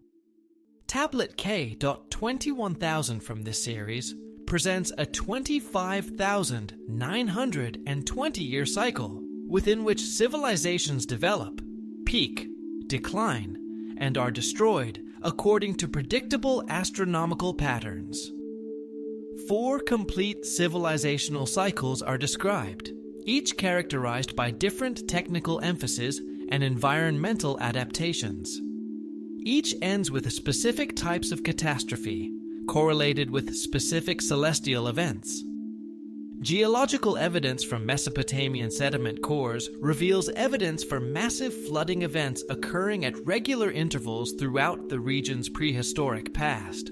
Tablet K.21000 from this series presents a 25,920-year cycle within which civilizations develop, peak, decline, and are destroyed according to predictable astronomical patterns. 4 complete civilizational cycles are described, each characterized by different technical emphasis and environmental adaptations. Each ends with specific types of catastrophe, correlated with specific celestial events. Geological evidence from Mesopotamian sediment cores reveals evidence for massive flooding events occurring at regular intervals throughout the region's prehistoric past.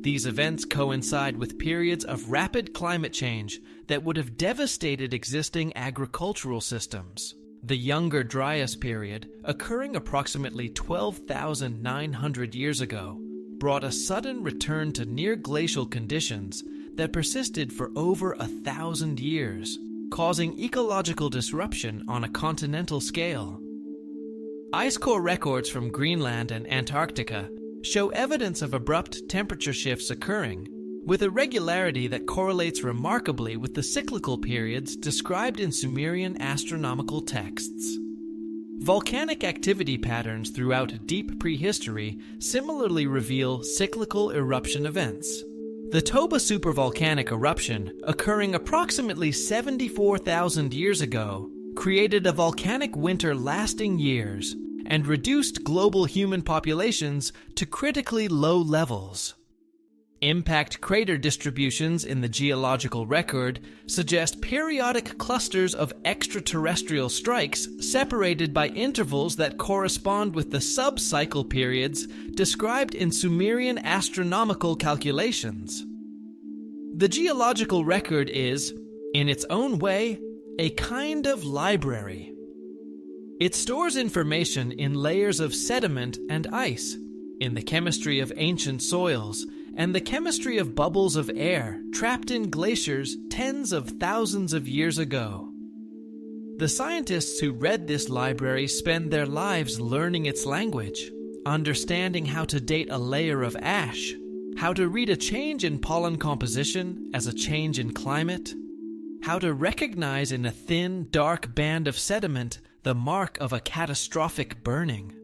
These events coincide with periods of rapid climate change that would have devastated existing agricultural systems. The Younger Dryas period, occurring approximately 12,900 years ago, brought a sudden return to near-glacial conditions that persisted for over 1,000 years, causing ecological disruption on a continental scale. Ice core records from Greenland and Antarctica show evidence of abrupt temperature shifts occurring, with a regularity that correlates remarkably with the cyclical periods described in Sumerian astronomical texts. Volcanic activity patterns throughout deep prehistory similarly reveal cyclical eruption events. The Toba supervolcanic eruption, occurring approximately 74,000 years ago, created a volcanic winter lasting years and reduced global human populations to critically low levels. Impact crater distributions in the geological record suggest periodic clusters of extraterrestrial strikes separated by intervals that correspond with the sub-cycle periods described in Sumerian astronomical calculations. The geological record is, in its own way, a kind of library. It stores information in layers of sediment and ice, in the chemistry of ancient soils, and the chemistry of bubbles of air trapped in glaciers tens of thousands of years ago. The scientists who read this library spend their lives learning its language, understanding how to date a layer of ash, how to read a change in pollen composition as a change in climate, how to recognize in a thin, dark band of sediment the mark of a catastrophic burning.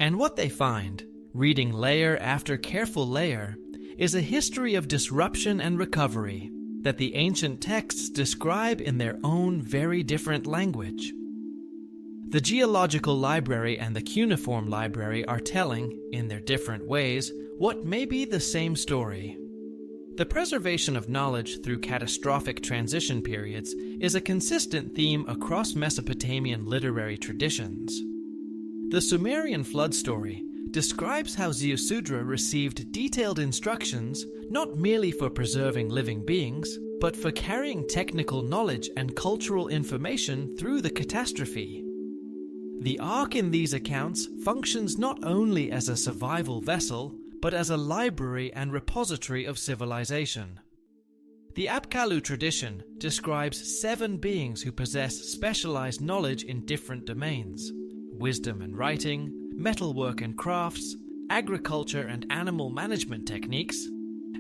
And what they find, reading layer after careful layer, is a history of disruption and recovery that the ancient texts describe in their own very different language. The Geological Library and the Cuneiform Library are telling, in their different ways, what may be the same story. The preservation of knowledge through catastrophic transition periods is a consistent theme across Mesopotamian literary traditions. The Sumerian flood story describes how Ziusudra received detailed instructions not merely for preserving living beings, but for carrying technical knowledge and cultural information through the catastrophe. The Ark in these accounts functions not only as a survival vessel, but as a library and repository of civilization. The Apkallu tradition describes 7 beings who possess specialized knowledge in different domains: wisdom and writing, metalwork and crafts, agriculture and animal management techniques,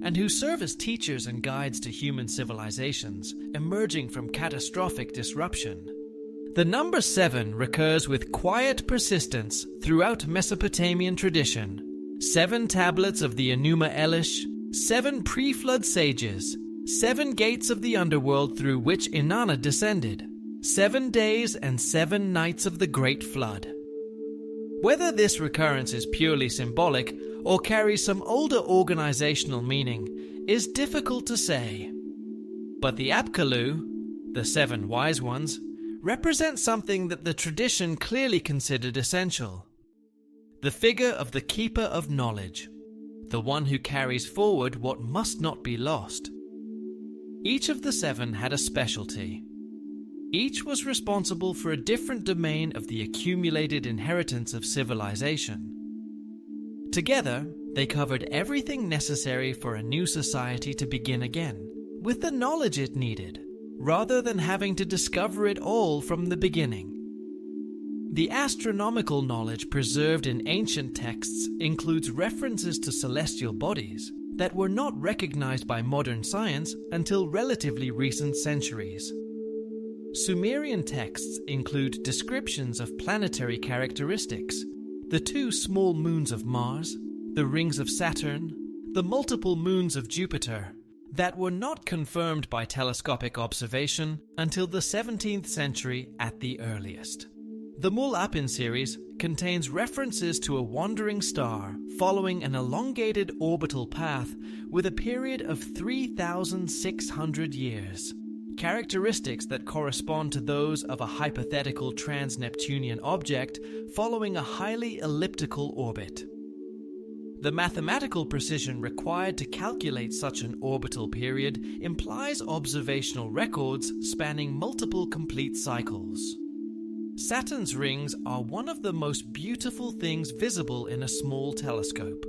and who serve as teachers and guides to human civilizations emerging from catastrophic disruption. The number 7 recurs with quiet persistence throughout Mesopotamian tradition. 7 tablets of the Enuma Elish, 7 pre-flood sages, 7 gates of the underworld through which Inanna descended, 7 days and 7 nights of the Great Flood. Whether this recurrence is purely symbolic or carries some older organizational meaning is difficult to say. But the Apkallu, the 7 wise ones, represent something that the tradition clearly considered essential. The figure of the keeper of knowledge, the one who carries forward what must not be lost. Each of the 7 had a specialty. Each was responsible for a different domain of the accumulated inheritance of civilization. Together, they covered everything necessary for a new society to begin again, with the knowledge it needed, rather than having to discover it all from the beginning. The astronomical knowledge preserved in ancient texts includes references to celestial bodies that were not recognized by modern science until relatively recent centuries. Sumerian texts include descriptions of planetary characteristics, the 2 small moons of Mars, the rings of Saturn, the multiple moons of Jupiter, that were not confirmed by telescopic observation until the 17th century at the earliest. The Mul-Apin series contains references to a wandering star following an elongated orbital path with a period of 3,600 years, characteristics that correspond to those of a hypothetical trans-Neptunian object following a highly elliptical orbit. The mathematical precision required to calculate such an orbital period implies observational records spanning multiple complete cycles. Saturn's rings are one of the most beautiful things visible in a small telescope.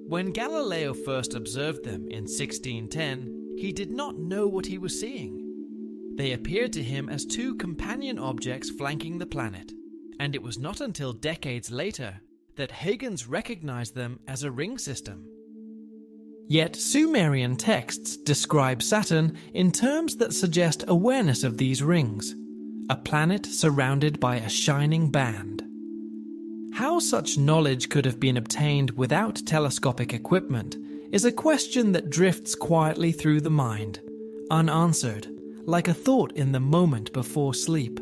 When Galileo first observed them in 1610, he did not know what he was seeing. They appeared to him as 2 companion objects flanking the planet, and it was not until decades later that Huygens recognized them as a ring system. Yet Sumerian texts describe Saturn in terms that suggest awareness of these rings, a planet surrounded by a shining band. How such knowledge could have been obtained without telescopic equipment is a question that drifts quietly through the mind, unanswered, like a thought in the moment before sleep.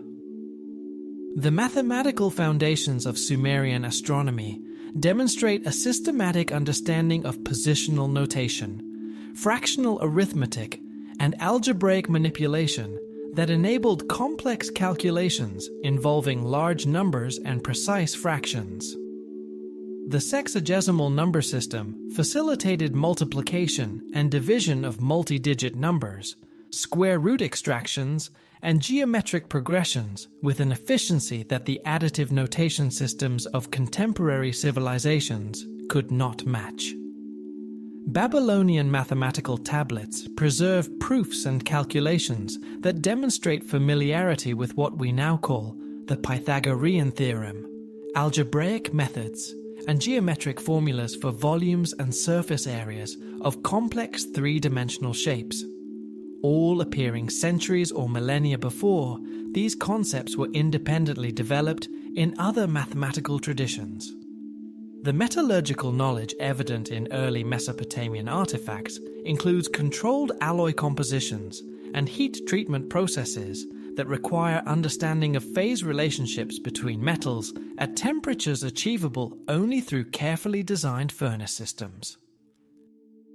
The mathematical foundations of Sumerian astronomy demonstrate a systematic understanding of positional notation, fractional arithmetic, and algebraic manipulation that enabled complex calculations involving large numbers and precise fractions. The sexagesimal number system facilitated multiplication and division of multi-digit numbers, square root extractions, and geometric progressions with an efficiency that the additive notation systems of contemporary civilizations could not match. Babylonian mathematical tablets preserve proofs and calculations that demonstrate familiarity with what we now call the Pythagorean theorem, algebraic methods, and geometric formulas for volumes and surface areas of complex 3-dimensional shapes. All appearing centuries or millennia before, these concepts were independently developed in other mathematical traditions. The metallurgical knowledge evident in early Mesopotamian artifacts includes controlled alloy compositions and heat treatment processes that require understanding of phase relationships between metals at temperatures achievable only through carefully designed furnace systems.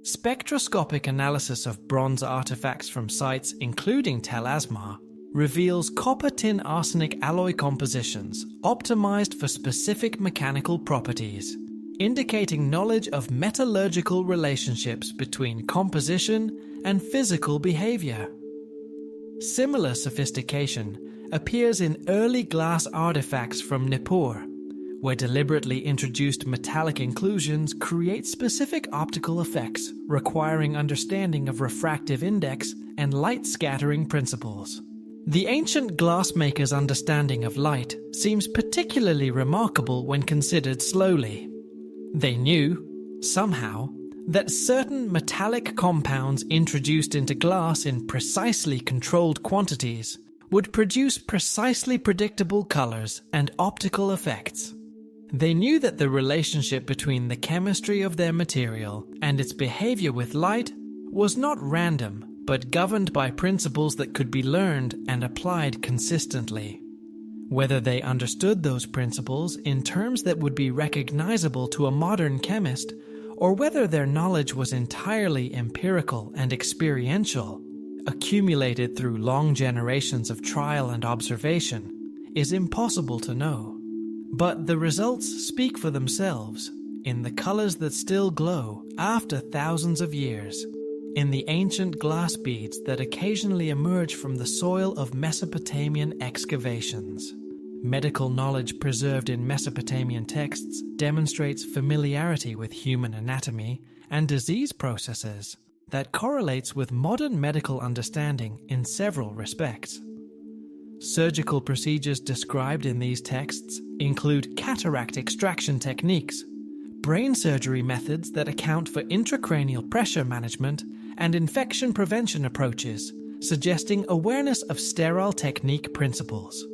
Spectroscopic analysis of bronze artifacts from sites including Tel Asmar reveals copper-tin arsenic alloy compositions optimized for specific mechanical properties, indicating knowledge of metallurgical relationships between composition and physical behavior. Similar sophistication appears in early glass artifacts from Nippur, where deliberately introduced metallic inclusions create specific optical effects requiring understanding of refractive index and light scattering principles. The ancient glassmakers' understanding of light seems particularly remarkable when considered slowly. They knew, somehow, that certain metallic compounds introduced into glass in precisely controlled quantities would produce precisely predictable colors and optical effects. They knew that the relationship between the chemistry of their material and its behavior with light was not random, but governed by principles that could be learned and applied consistently. Whether they understood those principles in terms that would be recognizable to a modern chemist, or whether their knowledge was entirely empirical and experiential, accumulated through long generations of trial and observation, is impossible to know. But the results speak for themselves in the colors that still glow after thousands of years, in the ancient glass beads that occasionally emerge from the soil of Mesopotamian excavations. Medical knowledge preserved in Mesopotamian texts demonstrates familiarity with human anatomy and disease processes that correlates with modern medical understanding in several respects. Surgical procedures described in these texts include cataract extraction techniques, brain surgery methods that account for intracranial pressure management, and infection prevention approaches, suggesting awareness of sterile technique principles.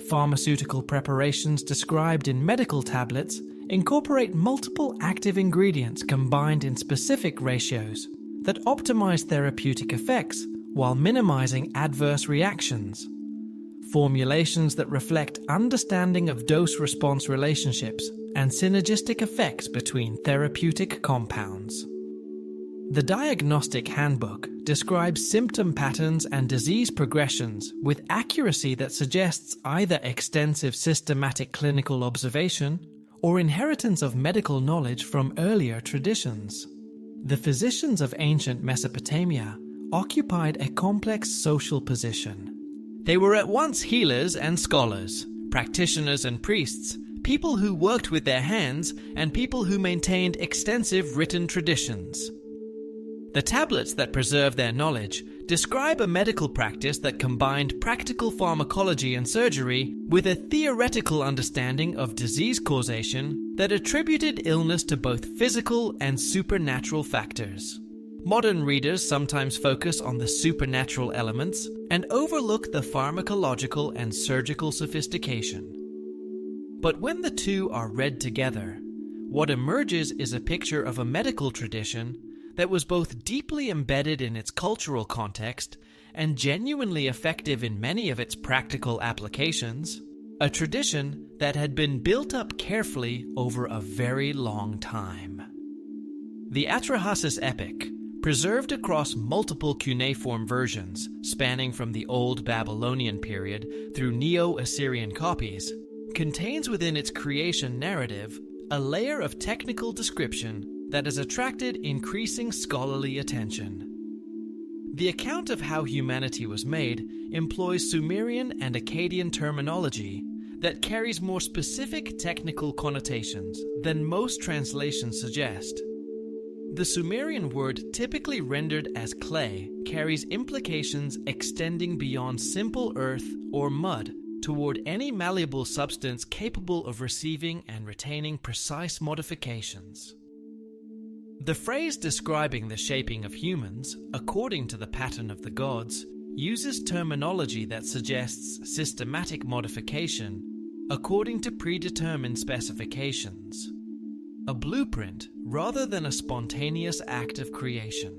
Pharmaceutical preparations described in medical tablets incorporate multiple active ingredients combined in specific ratios that optimize therapeutic effects while minimizing adverse reactions. Formulations that reflect understanding of dose-response relationships and synergistic effects between therapeutic compounds. The Diagnostic Handbook describes symptom patterns and disease progressions with accuracy that suggests either extensive systematic clinical observation or inheritance of medical knowledge from earlier traditions. The physicians of ancient Mesopotamia occupied a complex social position. They were at once healers and scholars, practitioners and priests, people who worked with their hands, and people who maintained extensive written traditions. The tablets that preserve their knowledge describe a medical practice that combined practical pharmacology and surgery with a theoretical understanding of disease causation that attributed illness to both physical and supernatural factors. Modern readers sometimes focus on the supernatural elements and overlook the pharmacological and surgical sophistication. But when the two are read together, what emerges is a picture of a medical tradition that was both deeply embedded in its cultural context and genuinely effective in many of its practical applications, a tradition that had been built up carefully over a very long time. The Atrahasis epic, preserved across multiple cuneiform versions spanning from the Old Babylonian period through Neo-Assyrian copies, contains within its creation narrative a layer of technical description that has attracted increasing scholarly attention. The account of how humanity was made employs Sumerian and Akkadian terminology that carries more specific technical connotations than most translations suggest. The Sumerian word, typically rendered as clay, carries implications extending beyond simple earth or mud toward any malleable substance capable of receiving and retaining precise modifications. The phrase describing the shaping of humans, according to the pattern of the gods, uses terminology that suggests systematic modification according to predetermined specifications. A blueprint rather than a spontaneous act of creation.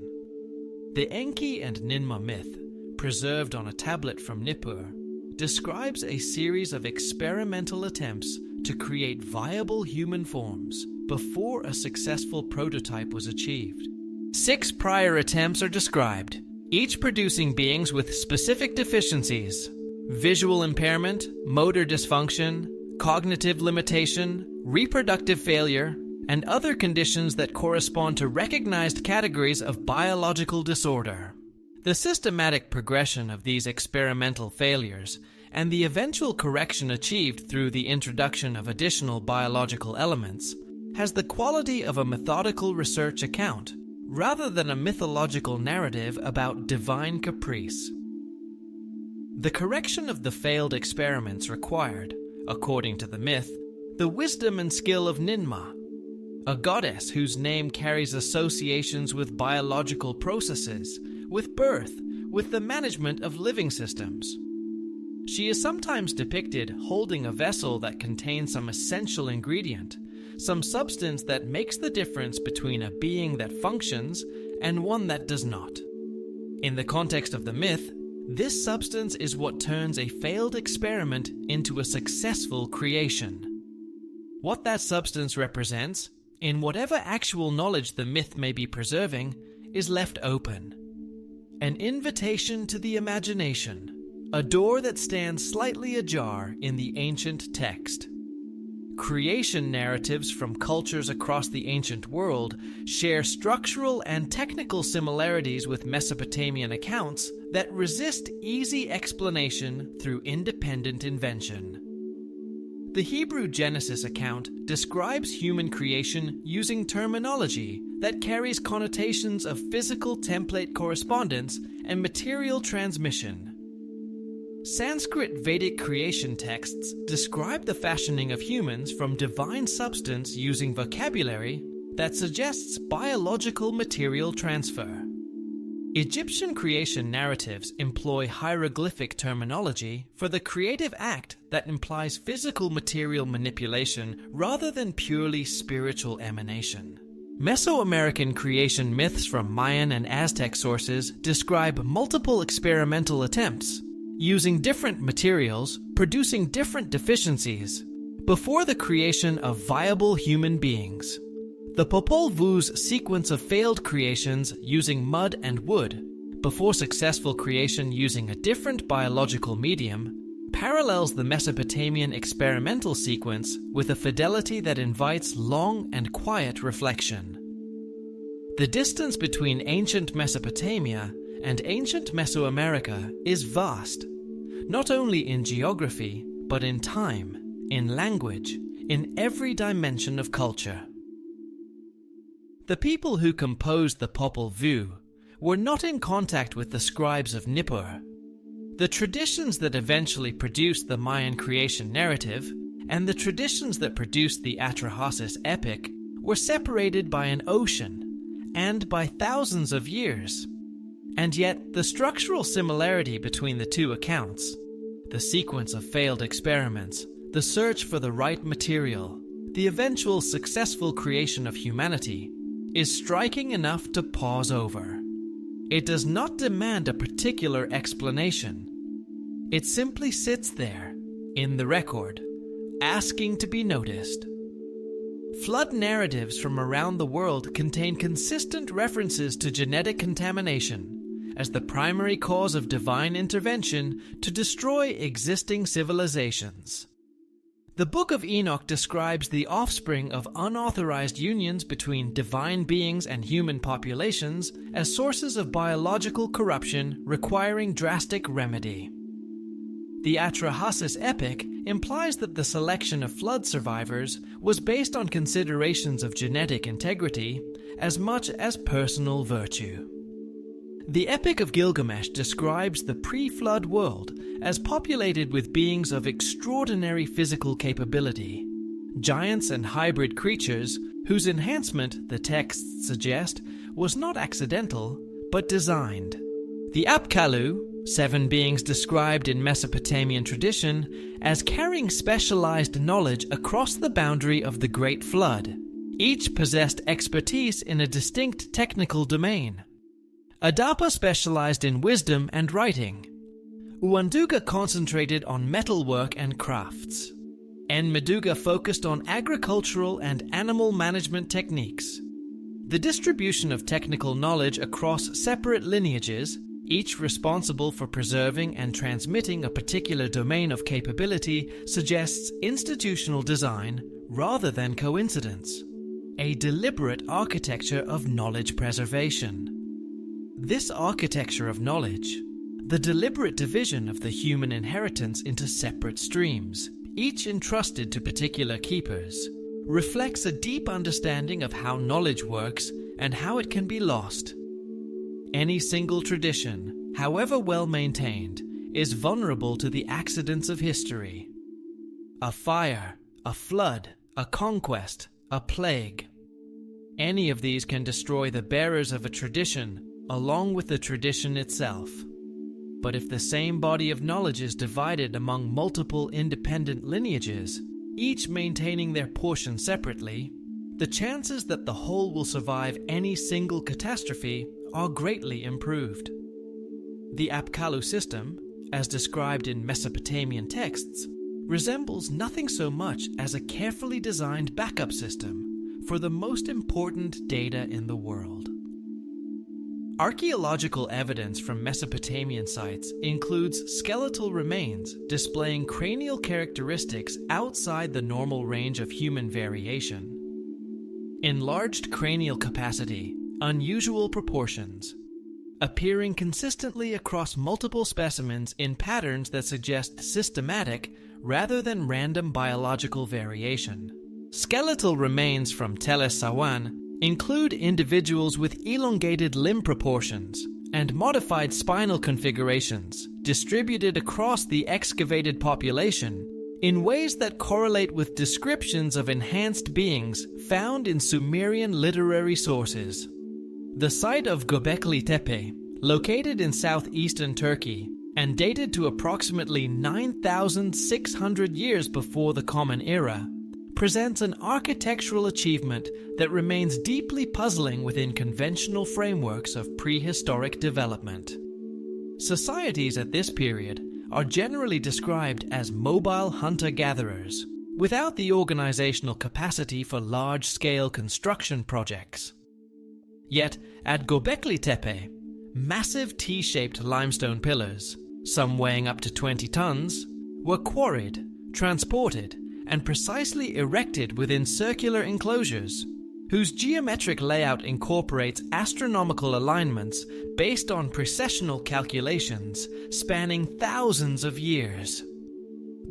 The Enki and Ninmah myth, preserved on a tablet from Nippur, describes a series of experimental attempts to create viable human forms before a successful prototype was achieved. 6 prior attempts are described, each producing beings with specific deficiencies: visual impairment, motor dysfunction, cognitive limitation, reproductive failure, and other conditions that correspond to recognized categories of biological disorder. The systematic progression of these experimental failures and the eventual correction achieved through the introduction of additional biological elements has the quality of a methodical research account, rather than a mythological narrative about divine caprice. The correction of the failed experiments required, according to the myth, the wisdom and skill of Ninmah, a goddess whose name carries associations with biological processes, with birth, with the management of living systems. She is sometimes depicted holding a vessel that contains some essential ingredient, some substance that makes the difference between a being that functions and one that does not. In the context of the myth, this substance is what turns a failed experiment into a successful creation. What that substance represents, in whatever actual knowledge the myth may be preserving, is left open. An invitation to the imagination, a door that stands slightly ajar in the ancient text. Creation narratives from cultures across the ancient world share structural and technical similarities with Mesopotamian accounts that resist easy explanation through independent invention. The Hebrew Genesis account describes human creation using terminology that carries connotations of physical template correspondence and material transmission. Sanskrit Vedic creation texts describe the fashioning of humans from divine substance using vocabulary that suggests biological material transfer. Egyptian creation narratives employ hieroglyphic terminology for the creative act that implies physical material manipulation rather than purely spiritual emanation. Mesoamerican creation myths from Mayan and Aztec sources describe multiple experimental attempts using different materials, producing different deficiencies, before the creation of viable human beings. The Popol Vuh's sequence of failed creations using mud and wood, before successful creation using a different biological medium, parallels the Mesopotamian experimental sequence with a fidelity that invites long and quiet reflection. The distance between ancient Mesopotamia and ancient Mesoamerica is vast, not only in geography, but in time, in language, in every dimension of culture. The people who composed the Popol Vuh were not in contact with the scribes of Nippur. The traditions that eventually produced the Mayan creation narrative and the traditions that produced the Atrahasis epic were separated by an ocean and by thousands of years. And yet, the structural similarity between the two accounts, the sequence of failed experiments, the search for the right material, the eventual successful creation of humanity, is striking enough to pause over. It does not demand a particular explanation. It simply sits there, in the record, asking to be noticed. Flood narratives from around the world contain consistent references to genetic contamination as the primary cause of divine intervention to destroy existing civilizations. The Book of Enoch describes the offspring of unauthorized unions between divine beings and human populations as sources of biological corruption requiring drastic remedy. The Atrahasis epic implies that the selection of flood survivors was based on considerations of genetic integrity as much as personal virtue. The Epic of Gilgamesh describes the pre-flood world as populated with beings of extraordinary physical capability, giants and hybrid creatures whose enhancement, the texts suggest, was not accidental, but designed. The Apkallu, 7 beings described in Mesopotamian tradition as carrying specialized knowledge across the boundary of the Great Flood. Each possessed expertise in a distinct technical domain. Adapa specialized in wisdom and writing. Uanduga concentrated on metalwork and crafts. Enmeduga focused on agricultural and animal management techniques. The distribution of technical knowledge across separate lineages, each responsible for preserving and transmitting a particular domain of capability, suggests institutional design rather than coincidence, a deliberate architecture of knowledge preservation. This architecture of knowledge, the deliberate division of the human inheritance into separate streams, each entrusted to particular keepers, reflects a deep understanding of how knowledge works and how it can be lost. Any single tradition, however well maintained, is vulnerable to the accidents of history. A fire, a flood, a conquest, a plague. Any of these can destroy the bearers of a tradition along with the tradition itself. But if the same body of knowledge is divided among multiple independent lineages, each maintaining their portion separately, the chances that the whole will survive any single catastrophe are greatly improved. The Apkallu system, as described in Mesopotamian texts, resembles nothing so much as a carefully designed backup system for the most important data in the world. Archaeological evidence from Mesopotamian sites includes skeletal remains displaying cranial characteristics outside the normal range of human variation. Enlarged cranial capacity, unusual proportions, appearing consistently across multiple specimens in patterns that suggest systematic rather than random biological variation. Skeletal remains from Tel Es-Sawan include individuals with elongated limb proportions and modified spinal configurations distributed across the excavated population in ways that correlate with descriptions of enhanced beings found in Sumerian literary sources. The site of Göbekli Tepe, located in southeastern Turkey and dated to approximately 9,600 years before the Common Era, presents an architectural achievement that remains deeply puzzling within conventional frameworks of prehistoric development. Societies at this period are generally described as mobile hunter-gatherers, without the organizational capacity for large-scale construction projects. Yet, at Göbekli Tepe, massive T-shaped limestone pillars, some weighing up to 20 tons, were quarried, transported, and precisely erected within circular enclosures, whose geometric layout incorporates astronomical alignments based on precessional calculations spanning thousands of years.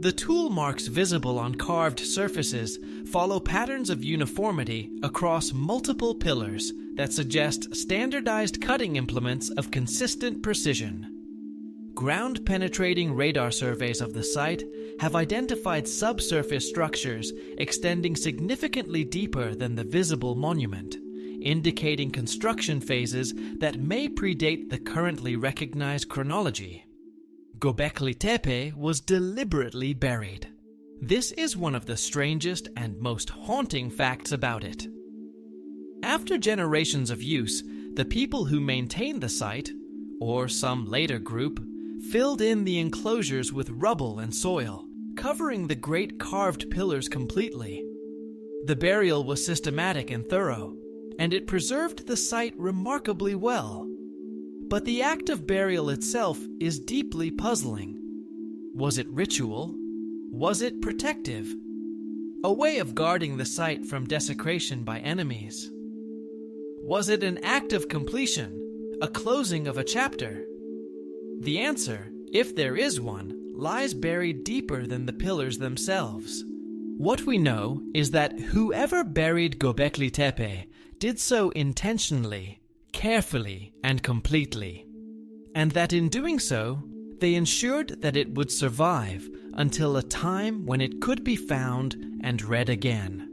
The tool marks visible on carved surfaces follow patterns of uniformity across multiple pillars that suggest standardized cutting implements of consistent precision. Ground-penetrating radar surveys of the site have identified subsurface structures extending significantly deeper than the visible monument, indicating construction phases that may predate the currently recognized chronology. Göbekli Tepe was deliberately buried. This is one of the strangest and most haunting facts about it. After generations of use, the people who maintained the site, or some later group, filled in the enclosures with rubble and soil, covering the great carved pillars completely. The burial was systematic and thorough, and it preserved the site remarkably well. But the act of burial itself is deeply puzzling. Was it ritual? Was it protective? A way of guarding the site from desecration by enemies? Was it an act of completion, a closing of a chapter? The answer, if there is one, lies buried deeper than the pillars themselves. What we know is that whoever buried Göbekli Tepe did so intentionally, carefully, and completely, and that in doing so, they ensured that it would survive until a time when it could be found and read again.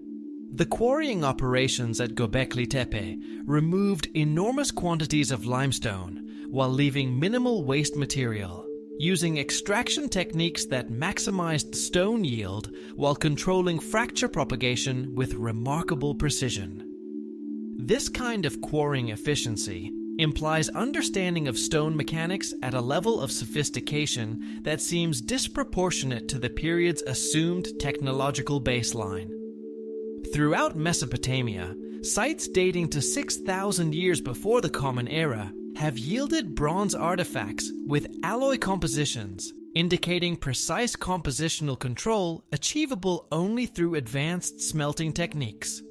The quarrying operations at Göbekli Tepe removed enormous quantities of limestone while leaving minimal waste material, using extraction techniques that maximized stone yield while controlling fracture propagation with remarkable precision. This kind of quarrying efficiency implies understanding of stone mechanics at a level of sophistication that seems disproportionate to the period's assumed technological baseline. Throughout Mesopotamia, sites dating to 6,000 years before the Common Era have yielded bronze artifacts with alloy compositions, indicating precise compositional control achievable only through advanced smelting techniques.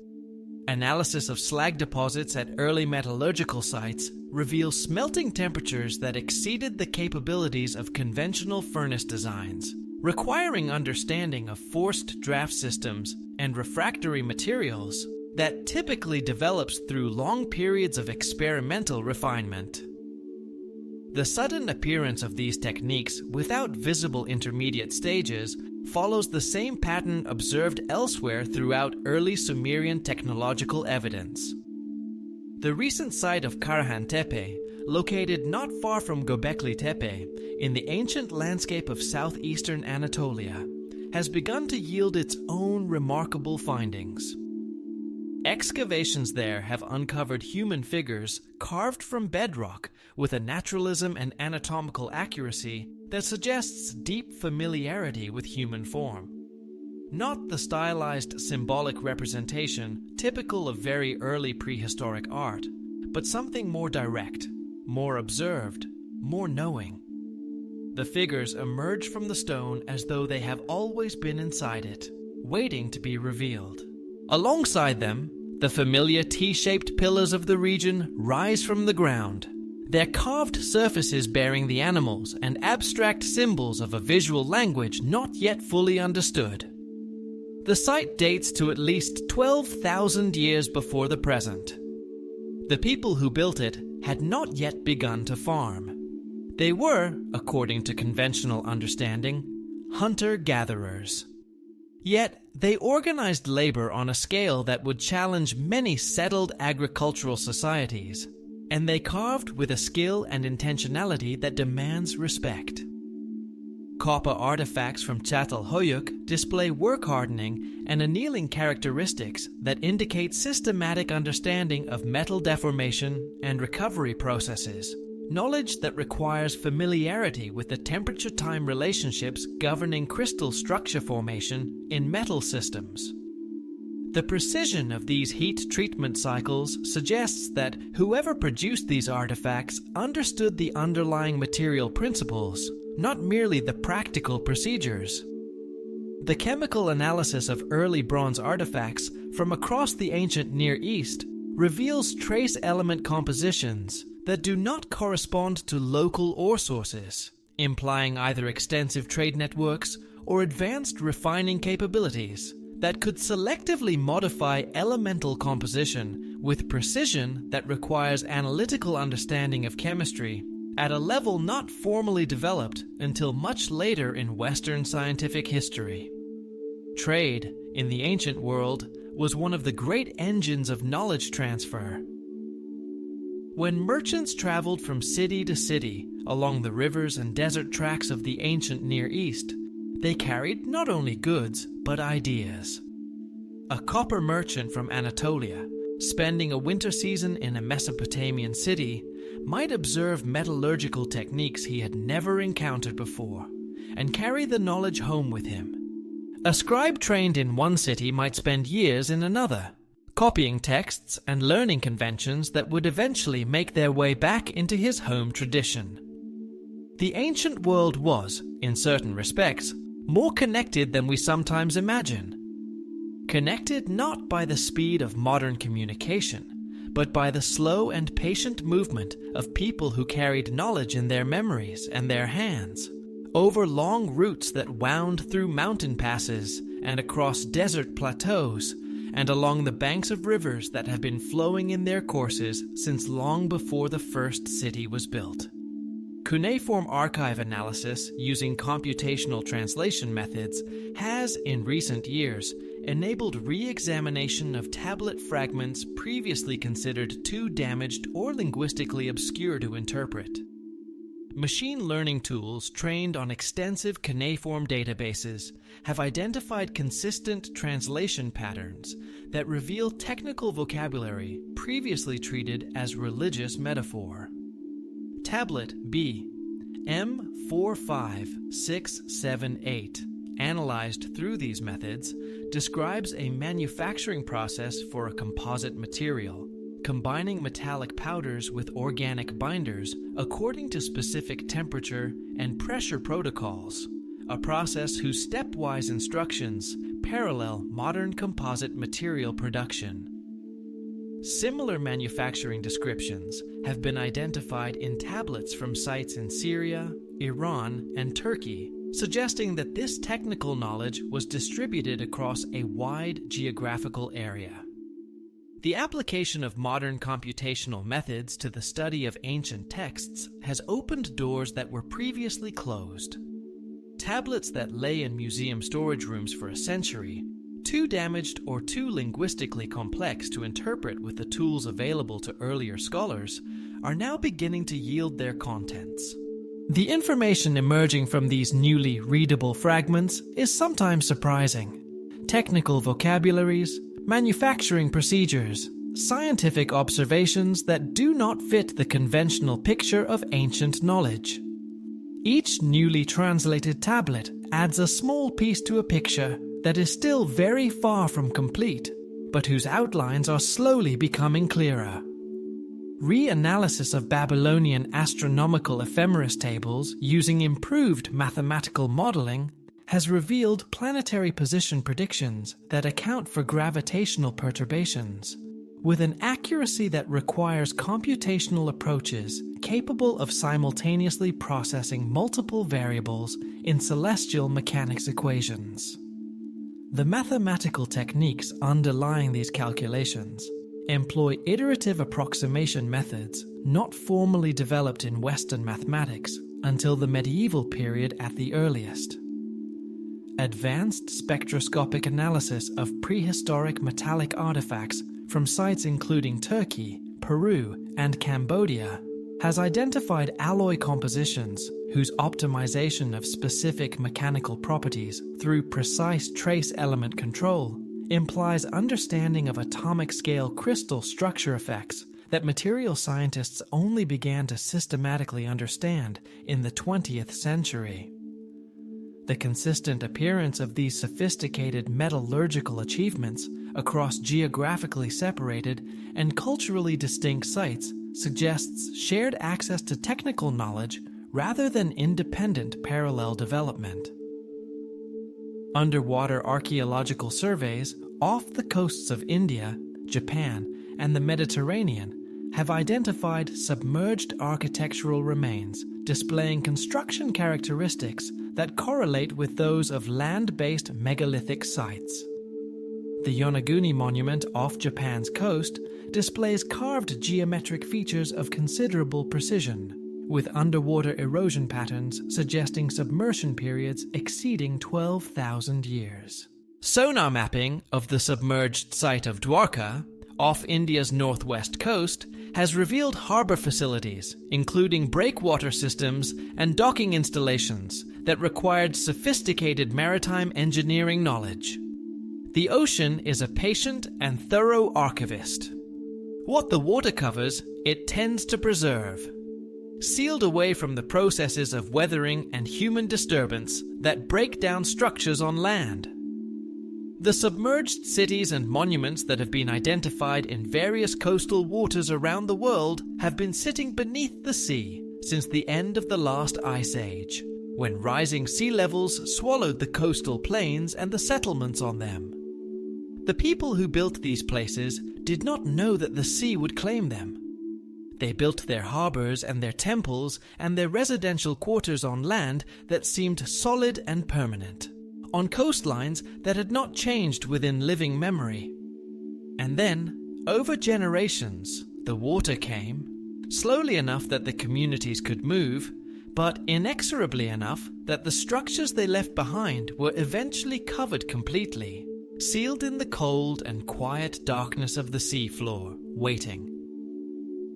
Analysis of slag deposits at early metallurgical sites reveals smelting temperatures that exceeded the capabilities of conventional furnace designs, requiring understanding of forced draft systems and refractory materials that typically develops through long periods of experimental refinement. The sudden appearance of these techniques without visible intermediate stages follows the same pattern observed elsewhere throughout early Sumerian technological evidence. The recent site of Karahan Tepe, located not far from Göbekli Tepe in the ancient landscape of southeastern Anatolia, has begun to yield its own remarkable findings. Excavations there have uncovered human figures carved from bedrock with a naturalism and anatomical accuracy that suggests deep familiarity with human form. Not the stylized symbolic representation typical of very early prehistoric art, but something more direct, more observed, more knowing. The figures emerge from the stone as though they have always been inside it, waiting to be revealed. Alongside them, the familiar T-shaped pillars of the region rise from the ground, their carved surfaces bearing the animals and abstract symbols of a visual language not yet fully understood. The site dates to at least 12,000 years before the present. The people who built it had not yet begun to farm. They were, according to conventional understanding, hunter-gatherers. Yet, they organized labor on a scale that would challenge many settled agricultural societies, and they carved with a skill and intentionality that demands respect. Copper artifacts from Çatalhöyük display work hardening and annealing characteristics that indicate systematic understanding of metal deformation and recovery processes, knowledge that requires familiarity with the temperature-time relationships governing crystal structure formation in metal systems. The precision of these heat treatment cycles suggests that whoever produced these artifacts understood the underlying material principles, not merely the practical procedures. The chemical analysis of early bronze artifacts from across the ancient Near East reveals trace element compositions that do not correspond to local ore sources, implying either extensive trade networks or advanced refining capabilities that could selectively modify elemental composition with precision that requires analytical understanding of chemistry at a level not formally developed until much later in Western scientific history. Trade, in the ancient world, was one of the great engines of knowledge transfer. When merchants traveled from city to city along the rivers and desert tracts of the ancient Near East, they carried not only goods, but ideas. A copper merchant from Anatolia, spending a winter season in a Mesopotamian city, might observe metallurgical techniques he had never encountered before, and carry the knowledge home with him. A scribe trained in one city might spend years in another, copying texts and learning conventions that would eventually make their way back into his home tradition. The ancient world was, in certain respects, more connected than we sometimes imagine. Connected not by the speed of modern communication, but by the slow and patient movement of people who carried knowledge in their memories and their hands, over long routes that wound through mountain passes and across desert plateaus, and along the banks of rivers that have been flowing in their courses since long before the first city was built. Cuneiform archive analysis using computational translation methods has, in recent years, enabled re-examination of tablet fragments previously considered too damaged or linguistically obscure to interpret. Machine learning tools trained on extensive cuneiform databases have identified consistent translation patterns that reveal technical vocabulary previously treated as religious metaphor. Tablet B, M45678, analyzed through these methods, describes a manufacturing process for a composite material, combining metallic powders with organic binders according to specific temperature and pressure protocols, a process whose stepwise instructions parallel modern composite material production. Similar manufacturing descriptions have been identified in tablets from sites in Syria, Iran, and Turkey, suggesting that this technical knowledge was distributed across a wide geographical area. The application of modern computational methods to the study of ancient texts has opened doors that were previously closed. Tablets that lay in museum storage rooms for a century, too damaged or too linguistically complex to interpret with the tools available to earlier scholars, are now beginning to yield their contents. The information emerging from these newly readable fragments is sometimes surprising. Technical vocabularies, manufacturing procedures, scientific observations that do not fit the conventional picture of ancient knowledge. Each newly translated tablet adds a small piece to a picture that is still very far from complete, but whose outlines are slowly becoming clearer. Reanalysis of Babylonian astronomical ephemeris tables using improved mathematical modeling has revealed planetary position predictions that account for gravitational perturbations, with an accuracy that requires computational approaches capable of simultaneously processing multiple variables in celestial mechanics equations. The mathematical techniques underlying these calculations employ iterative approximation methods not formally developed in Western mathematics until the medieval period at the earliest. Advanced spectroscopic analysis of prehistoric metallic artifacts from sites including Turkey, Peru, and Cambodia has identified alloy compositions whose optimization of specific mechanical properties through precise trace element control implies understanding of atomic scale crystal structure effects that material scientists only began to systematically understand in the 20th century. The consistent appearance of these sophisticated metallurgical achievements across geographically separated and culturally distinct sites suggests shared access to technical knowledge rather than independent parallel development. Underwater archaeological surveys off the coasts of India, Japan, and the Mediterranean have identified submerged architectural remains displaying construction characteristics that correlate with those of land-based megalithic sites. The Yonaguni monument off Japan's coast displays carved geometric features of considerable precision, with underwater erosion patterns suggesting submersion periods exceeding 12,000 years. Sonar mapping of the submerged site of Dwarka, off India's northwest coast, has revealed harbour facilities, including breakwater systems and docking installations that required sophisticated maritime engineering knowledge. The ocean is a patient and thorough archivist. What the water covers, it tends to preserve, sealed away from the processes of weathering and human disturbance that break down structures on land. The submerged cities and monuments that have been identified in various coastal waters around the world have been sitting beneath the sea since the end of the last ice age, when rising sea levels swallowed the coastal plains and the settlements on them. The people who built these places did not know that the sea would claim them. They built their harbors and their temples and their residential quarters on land that seemed solid and permanent, on coastlines that had not changed within living memory. And then, over generations, the water came, slowly enough that the communities could move, but inexorably enough that the structures they left behind were eventually covered completely, sealed in the cold and quiet darkness of the seafloor, waiting.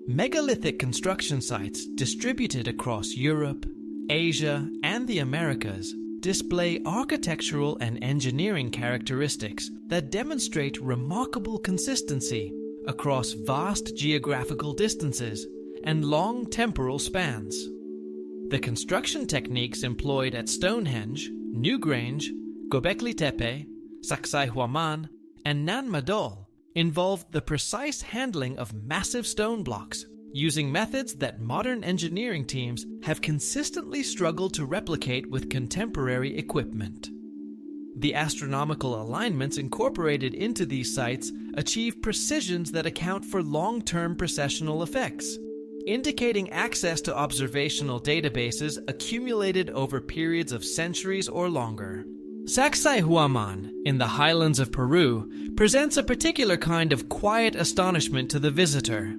Megalithic construction sites distributed across Europe, Asia, and the Americas display architectural and engineering characteristics that demonstrate remarkable consistency across vast geographical distances and long temporal spans. The construction techniques employed at Stonehenge, Newgrange, Göbekli Tepe, Sacsayhuaman, and Nan Madol involved the precise handling of massive stone blocks using methods that modern engineering teams have consistently struggled to replicate with contemporary equipment. The astronomical alignments incorporated into these sites achieve precisions that account for long-term precessional effects, indicating access to observational databases accumulated over periods of centuries or longer. Sacsayhuaman, in the highlands of Peru, presents a particular kind of quiet astonishment to the visitor.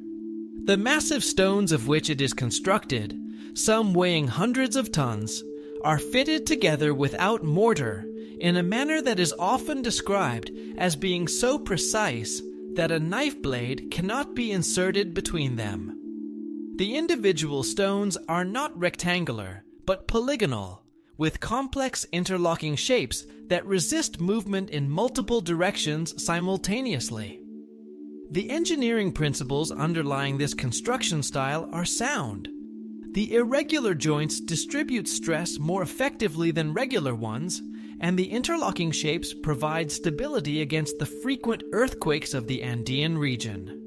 The massive stones of which it is constructed, some weighing hundreds of tons, are fitted together without mortar in a manner that is often described as being so precise that a knife blade cannot be inserted between them. The individual stones are not rectangular, but polygonal, with complex interlocking shapes that resist movement in multiple directions simultaneously. The engineering principles underlying this construction style are sound. The irregular joints distribute stress more effectively than regular ones, and the interlocking shapes provide stability against the frequent earthquakes of the Andean region.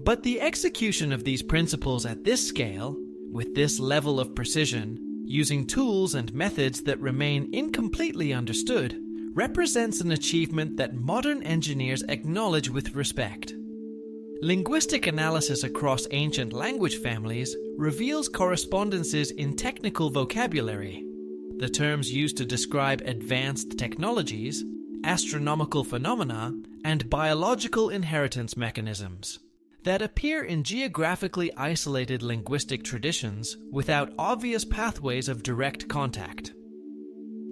But the execution of these principles at this scale, with this level of precision, using tools and methods that remain incompletely understood, represents an achievement that modern engineers acknowledge with respect. Linguistic analysis across ancient language families reveals correspondences in technical vocabulary, the terms used to describe advanced technologies, astronomical phenomena, and biological inheritance mechanisms, that appear in geographically isolated linguistic traditions without obvious pathways of direct contact.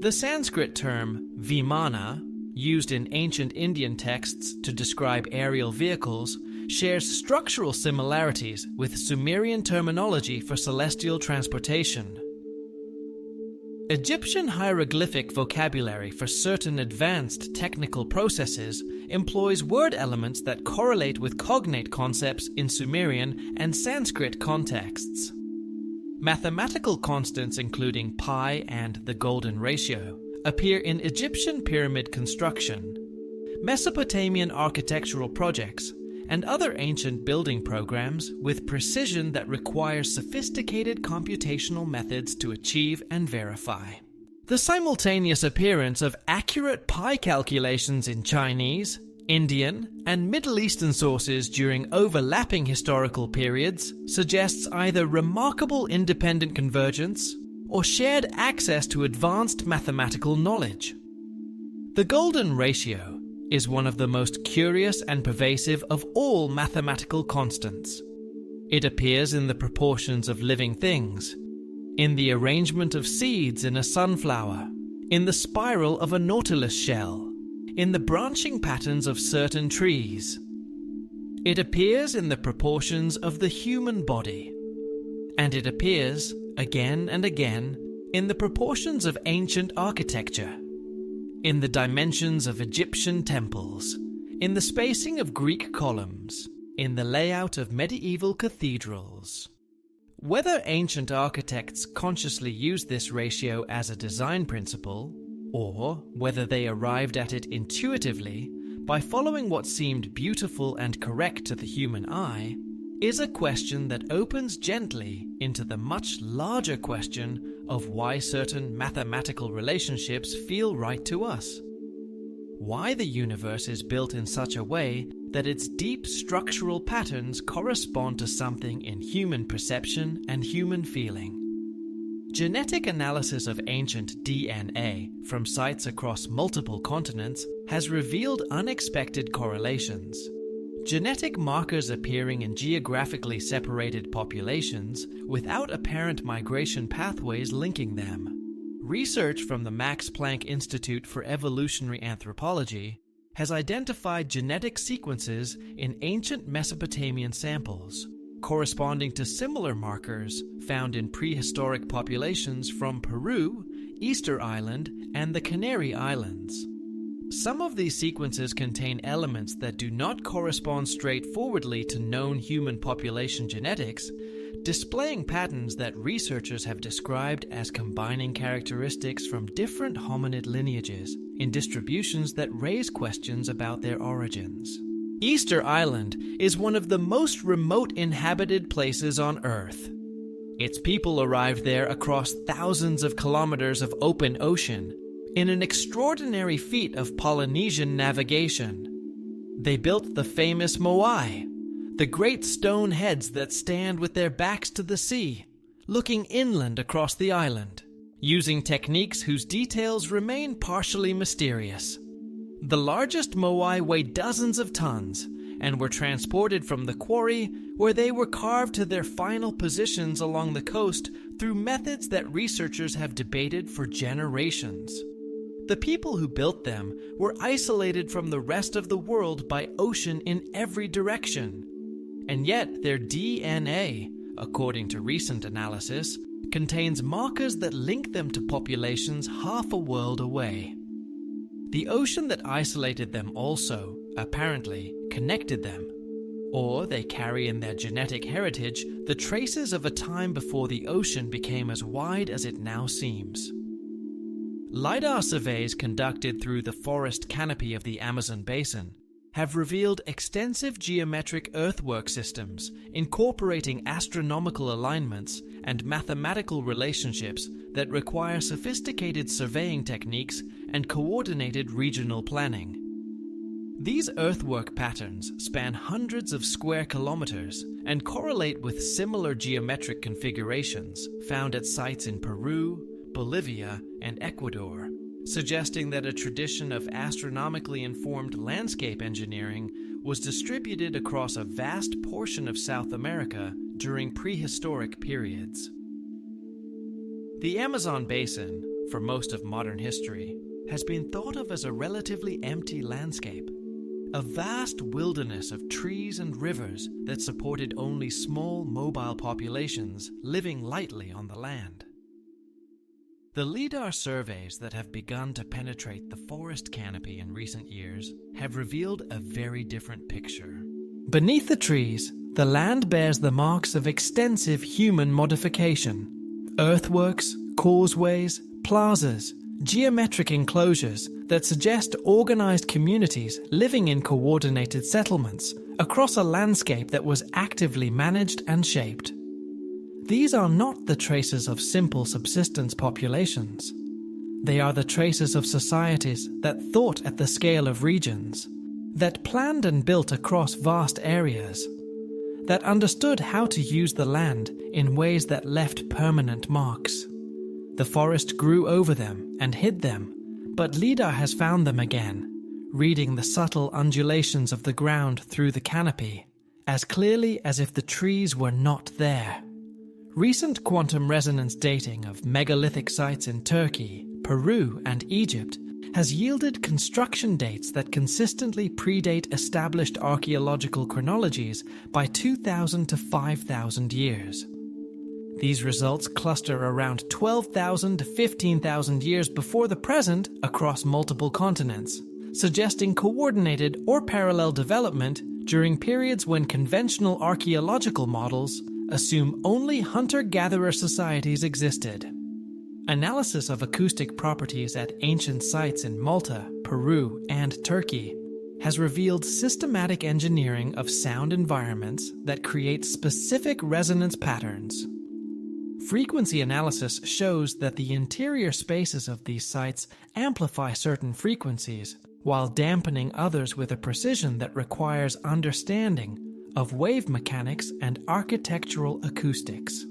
The Sanskrit term vimana, used in ancient Indian texts to describe aerial vehicles, shares structural similarities with Sumerian terminology for celestial transportation. Egyptian hieroglyphic vocabulary for certain advanced technical processes employs word elements that correlate with cognate concepts in Sumerian and Sanskrit contexts. Mathematical constants including pi and the golden ratio appear in Egyptian pyramid construction, Mesopotamian architectural projects, and other ancient building programs with precision that requires sophisticated computational methods to achieve and verify. The simultaneous appearance of accurate pi calculations in Chinese, Indian, and Middle Eastern sources during overlapping historical periods suggests either remarkable independent convergence or shared access to advanced mathematical knowledge. The golden ratio is one of the most curious and pervasive of all mathematical constants. It appears in the proportions of living things, in the arrangement of seeds in a sunflower, in the spiral of a nautilus shell, in the branching patterns of certain trees. It appears in the proportions of the human body, and it appears, again and again, in the proportions of ancient architecture, in the dimensions of Egyptian temples, in the spacing of Greek columns, in the layout of medieval cathedrals. Whether ancient architects consciously used this ratio as a design principle, or whether they arrived at it intuitively by following what seemed beautiful and correct to the human eye, is a question that opens gently into the much larger question of why certain mathematical relationships feel right to us. Why the universe is built in such a way that its deep structural patterns correspond to something in human perception and human feeling. Genetic analysis of ancient DNA from sites across multiple continents has revealed unexpected correlations. Genetic markers appearing in geographically separated populations without apparent migration pathways linking them. Research from the Max Planck Institute for Evolutionary Anthropology has identified genetic sequences in ancient Mesopotamian samples, corresponding to similar markers found in prehistoric populations from Peru, Easter Island, and the Canary Islands. Some of these sequences contain elements that do not correspond straightforwardly to known human population genetics, displaying patterns that researchers have described as combining characteristics from different hominid lineages in distributions that raise questions about their origins. Easter Island is one of the most remote inhabited places on Earth. Its people arrived there across thousands of kilometers of open ocean in an extraordinary feat of Polynesian navigation. They built the famous moai, the great stone heads that stand with their backs to the sea, looking inland across the island, using techniques whose details remain partially mysterious. The largest moai weighed dozens of tons and were transported from the quarry where they were carved to their final positions along the coast through methods that researchers have debated for generations. The people who built them were isolated from the rest of the world by ocean in every direction. And yet their DNA, according to recent analysis, contains markers that link them to populations half a world away. The ocean that isolated them also, apparently, connected them. Or they carry in their genetic heritage the traces of a time before the ocean became as wide as it now seems. LiDAR surveys conducted through the forest canopy of the Amazon basin have revealed extensive geometric earthwork systems incorporating astronomical alignments and mathematical relationships that require sophisticated surveying techniques and coordinated regional planning. These earthwork patterns span hundreds of square kilometers and correlate with similar geometric configurations found at sites in Peru, Bolivia, and Ecuador, suggesting that a tradition of astronomically informed landscape engineering was distributed across a vast portion of South America during prehistoric periods. The Amazon basin, for most of modern history, has been thought of as a relatively empty landscape, a vast wilderness of trees and rivers that supported only small mobile populations living lightly on the land. The LIDAR surveys that have begun to penetrate the forest canopy in recent years have revealed a very different picture. Beneath the trees, the land bears the marks of extensive human modification. Earthworks, causeways, plazas, geometric enclosures that suggest organized communities living in coordinated settlements across a landscape that was actively managed and shaped. These are not the traces of simple subsistence populations. They are the traces of societies that thought at the scale of regions, that planned and built across vast areas, that understood how to use the land in ways that left permanent marks. The forest grew over them and hid them, but LIDAR has found them again, reading the subtle undulations of the ground through the canopy, as clearly as if the trees were not there. Recent quantum resonance dating of megalithic sites in Turkey, Peru, and Egypt has yielded construction dates that consistently predate established archaeological chronologies by 2,000 to 5,000 years. These results cluster around 12,000 to 15,000 years before the present across multiple continents, suggesting coordinated or parallel development during periods when conventional archaeological models assume only hunter-gatherer societies existed. Analysis of acoustic properties at ancient sites in Malta, Peru, and Turkey has revealed systematic engineering of sound environments that create specific resonance patterns. Frequency analysis shows that the interior spaces of these sites amplify certain frequencies, while dampening others with a precision that requires understanding of wave mechanics and architectural acoustics.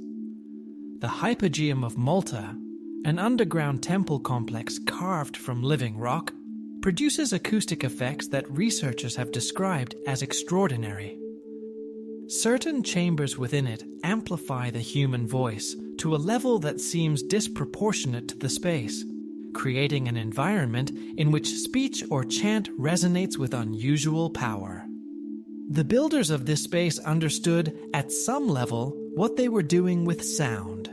The Hypogeum of Malta, an underground temple complex carved from living rock, produces acoustic effects that researchers have described as extraordinary. Certain chambers within it amplify the human voice to a level that seems disproportionate to the space, creating an environment in which speech or chant resonates with unusual power. The builders of this space understood, at some level, what they were doing with sound.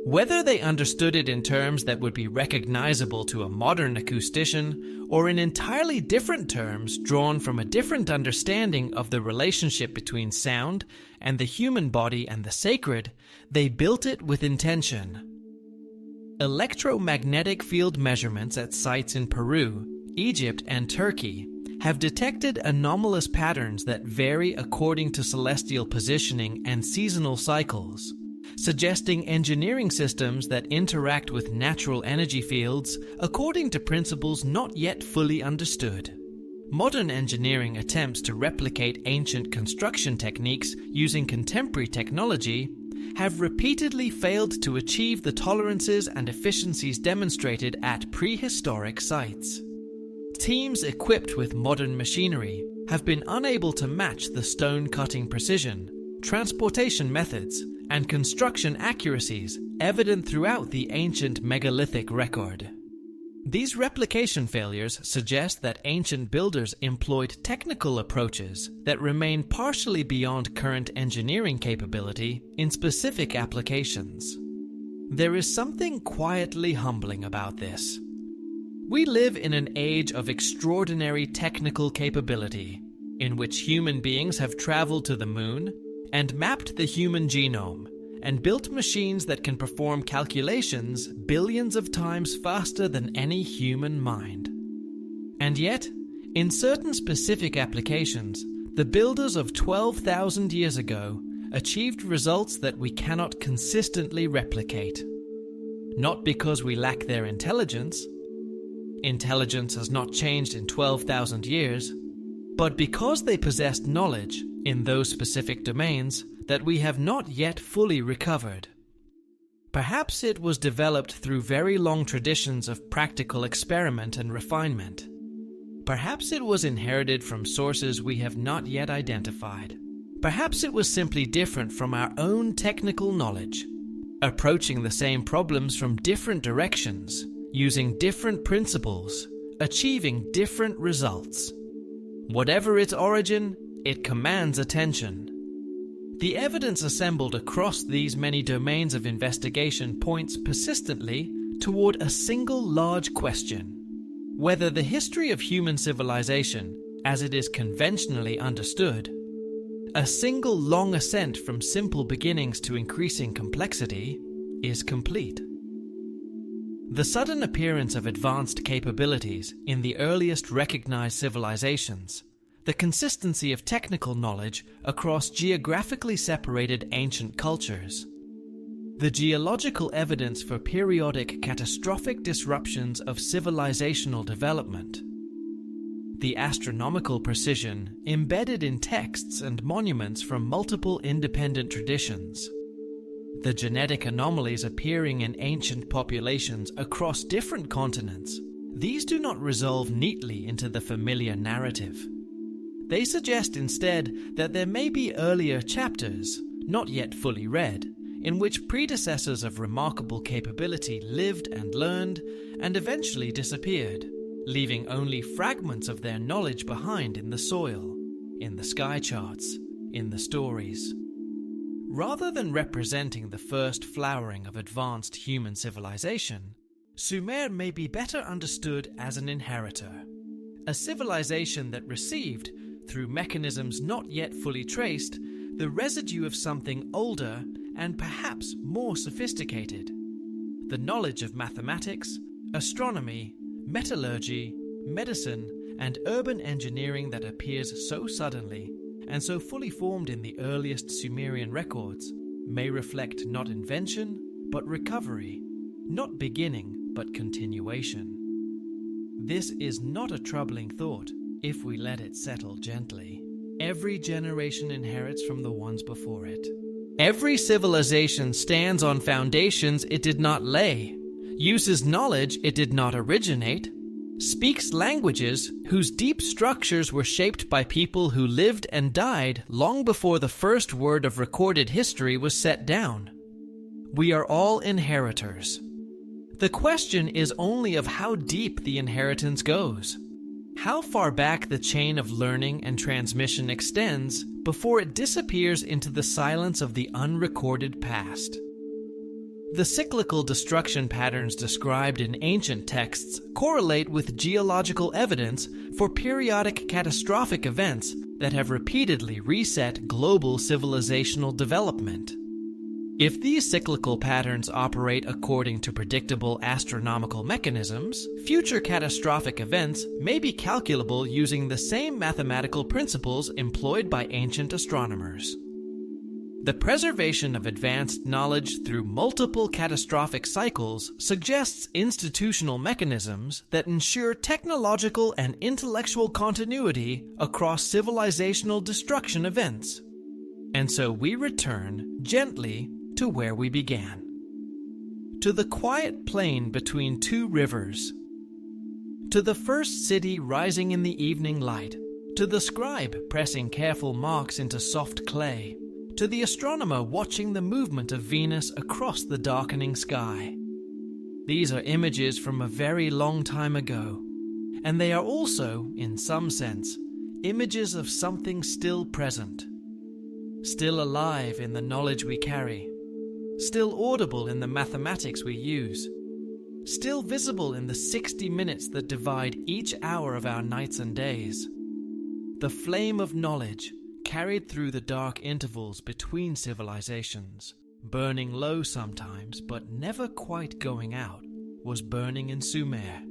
Whether they understood it in terms that would be recognizable to a modern acoustician, or in entirely different terms drawn from a different understanding of the relationship between sound and the human body and the sacred, they built it with intention. Electromagnetic field measurements at sites in Peru, Egypt, and Turkey have detected anomalous patterns that vary according to celestial positioning and seasonal cycles, suggesting engineering systems that interact with natural energy fields according to principles not yet fully understood. Modern engineering attempts to replicate ancient construction techniques using contemporary technology have repeatedly failed to achieve the tolerances and efficiencies demonstrated at prehistoric sites. Teams equipped with modern machinery have been unable to match the stone-cutting precision, transportation methods, and construction accuracies evident throughout the ancient megalithic record. These replication failures suggest that ancient builders employed technical approaches that remain partially beyond current engineering capability in specific applications. There is something quietly humbling about this. We live in an age of extraordinary technical capability, in which human beings have traveled to the moon and mapped the human genome, and built machines that can perform calculations billions of times faster than any human mind. And yet, In certain specific applications, the builders of 12,000 years ago achieved results that we cannot consistently replicate. Not because we lack their intelligence. Intelligence has not changed in 12,000 years, but because they possessed knowledge in those specific domains that we have not yet fully recovered. Perhaps it was developed through very long traditions of practical experiment and refinement. Perhaps it was inherited from sources we have not yet identified. Perhaps it was simply different from our own technical knowledge, approaching the same problems from different directions, using different principles, achieving different results. Whatever its origin, it commands attention. The evidence assembled across these many domains of investigation points persistently toward a single large question: whether the history of human civilization, as it is conventionally understood, a single long ascent from simple beginnings to increasing complexity, is complete. The sudden appearance of advanced capabilities in the earliest recognized civilizations, the consistency of technical knowledge across geographically separated ancient cultures, the geological evidence for periodic catastrophic disruptions of civilizational development, the astronomical precision embedded in texts and monuments from multiple independent traditions, the genetic anomalies appearing in ancient populations across different continents, these do not resolve neatly into the familiar narrative. They suggest instead that there may be earlier chapters, not yet fully read, in which predecessors of remarkable capability lived and learned and eventually disappeared, leaving only fragments of their knowledge behind in the soil, in the sky charts, in the stories. Rather than representing the first flowering of advanced human civilization, Sumer may be better understood as an inheritor, a civilization that received, through mechanisms not yet fully traced, the residue of something older and perhaps more sophisticated: the knowledge of mathematics, astronomy, metallurgy, medicine, and urban engineering that appears so suddenly and so fully formed in the earliest Sumerian records may reflect not invention but recovery, not beginning but continuation. This is not a troubling thought if we let it settle gently. Every generation inherits from the ones before it. Every civilization stands on foundations it did not lay, uses knowledge it did not originate, speaks languages whose deep structures were shaped by people who lived and died long before the first word of recorded history was set down. We are all inheritors. The question is only of how deep the inheritance goes, how far back the chain of learning and transmission extends before it disappears into the silence of the unrecorded past. The cyclical destruction patterns described in ancient texts correlate with geological evidence for periodic catastrophic events that have repeatedly reset global civilizational development. If these cyclical patterns operate according to predictable astronomical mechanisms, future catastrophic events may be calculable using the same mathematical principles employed by ancient astronomers. The preservation of advanced knowledge through multiple catastrophic cycles suggests institutional mechanisms that ensure technological and intellectual continuity across civilizational destruction events. And so we return gently to where we began. To the quiet plain between two rivers. To the first city rising in the evening light. To the scribe pressing careful marks into soft clay. To the astronomer watching the movement of Venus across the darkening sky. These are images from a very long time ago, and they are also, in some sense, images of something still present, still alive in the knowledge we carry, still audible in the mathematics we use, still visible in the 60 minutes that divide each hour of our nights and days. The flame of knowledge, carried through the dark intervals between civilizations, burning low sometimes but never quite going out, was burning in Sumer.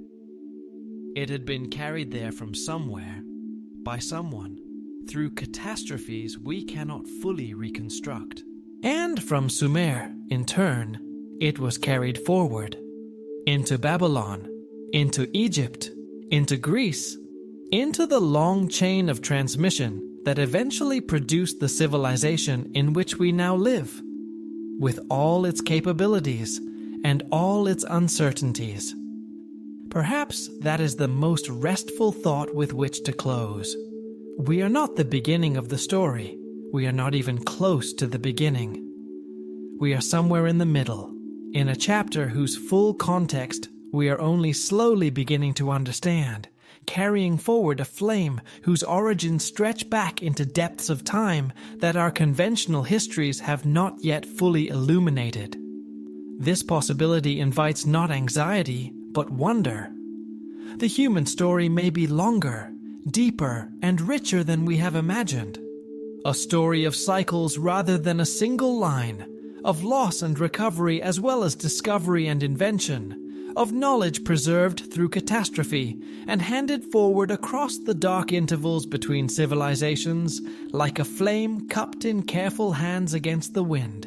It had been carried there from somewhere, by someone, through catastrophes we cannot fully reconstruct. And from Sumer, in turn, it was carried forward, into Babylon, into Egypt, into Greece, into the long chain of transmission that eventually produced the civilization in which we now live, with all its capabilities and all its uncertainties. Perhaps that is the most restful thought with which to close. We are not the beginning of the story. We are not even close to the beginning. We are somewhere in the middle, in a chapter whose full context we are only slowly beginning to understand, carrying forward a flame whose origins stretch back into depths of time that our conventional histories have not yet fully illuminated. This possibility invites not anxiety, but wonder. The human story may be longer, deeper, and richer than we have imagined. A story of cycles rather than a single line, of loss and recovery as well as discovery and invention, of knowledge preserved through catastrophe and handed forward across the dark intervals between civilizations like a flame cupped in careful hands against the wind.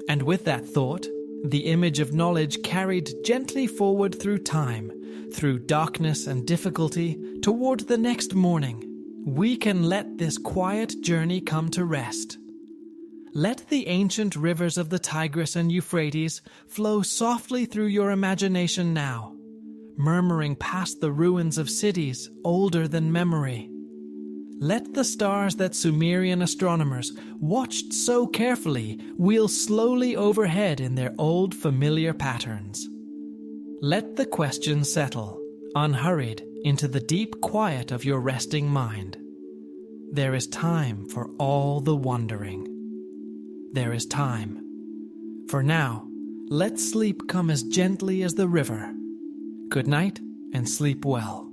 And with that thought, the image of knowledge carried gently forward through time, through darkness and difficulty, toward the next morning, we can let this quiet journey come to rest. Let the ancient rivers of the Tigris and Euphrates flow softly through your imagination now, murmuring past the ruins of cities older than memory. Let the stars that Sumerian astronomers watched so carefully wheel slowly overhead in their old familiar patterns. Let the question settle, unhurried, into the deep quiet of your resting mind. There is time for all the wondering. There is time. For now, let sleep come as gently as the river. Good night, and sleep well.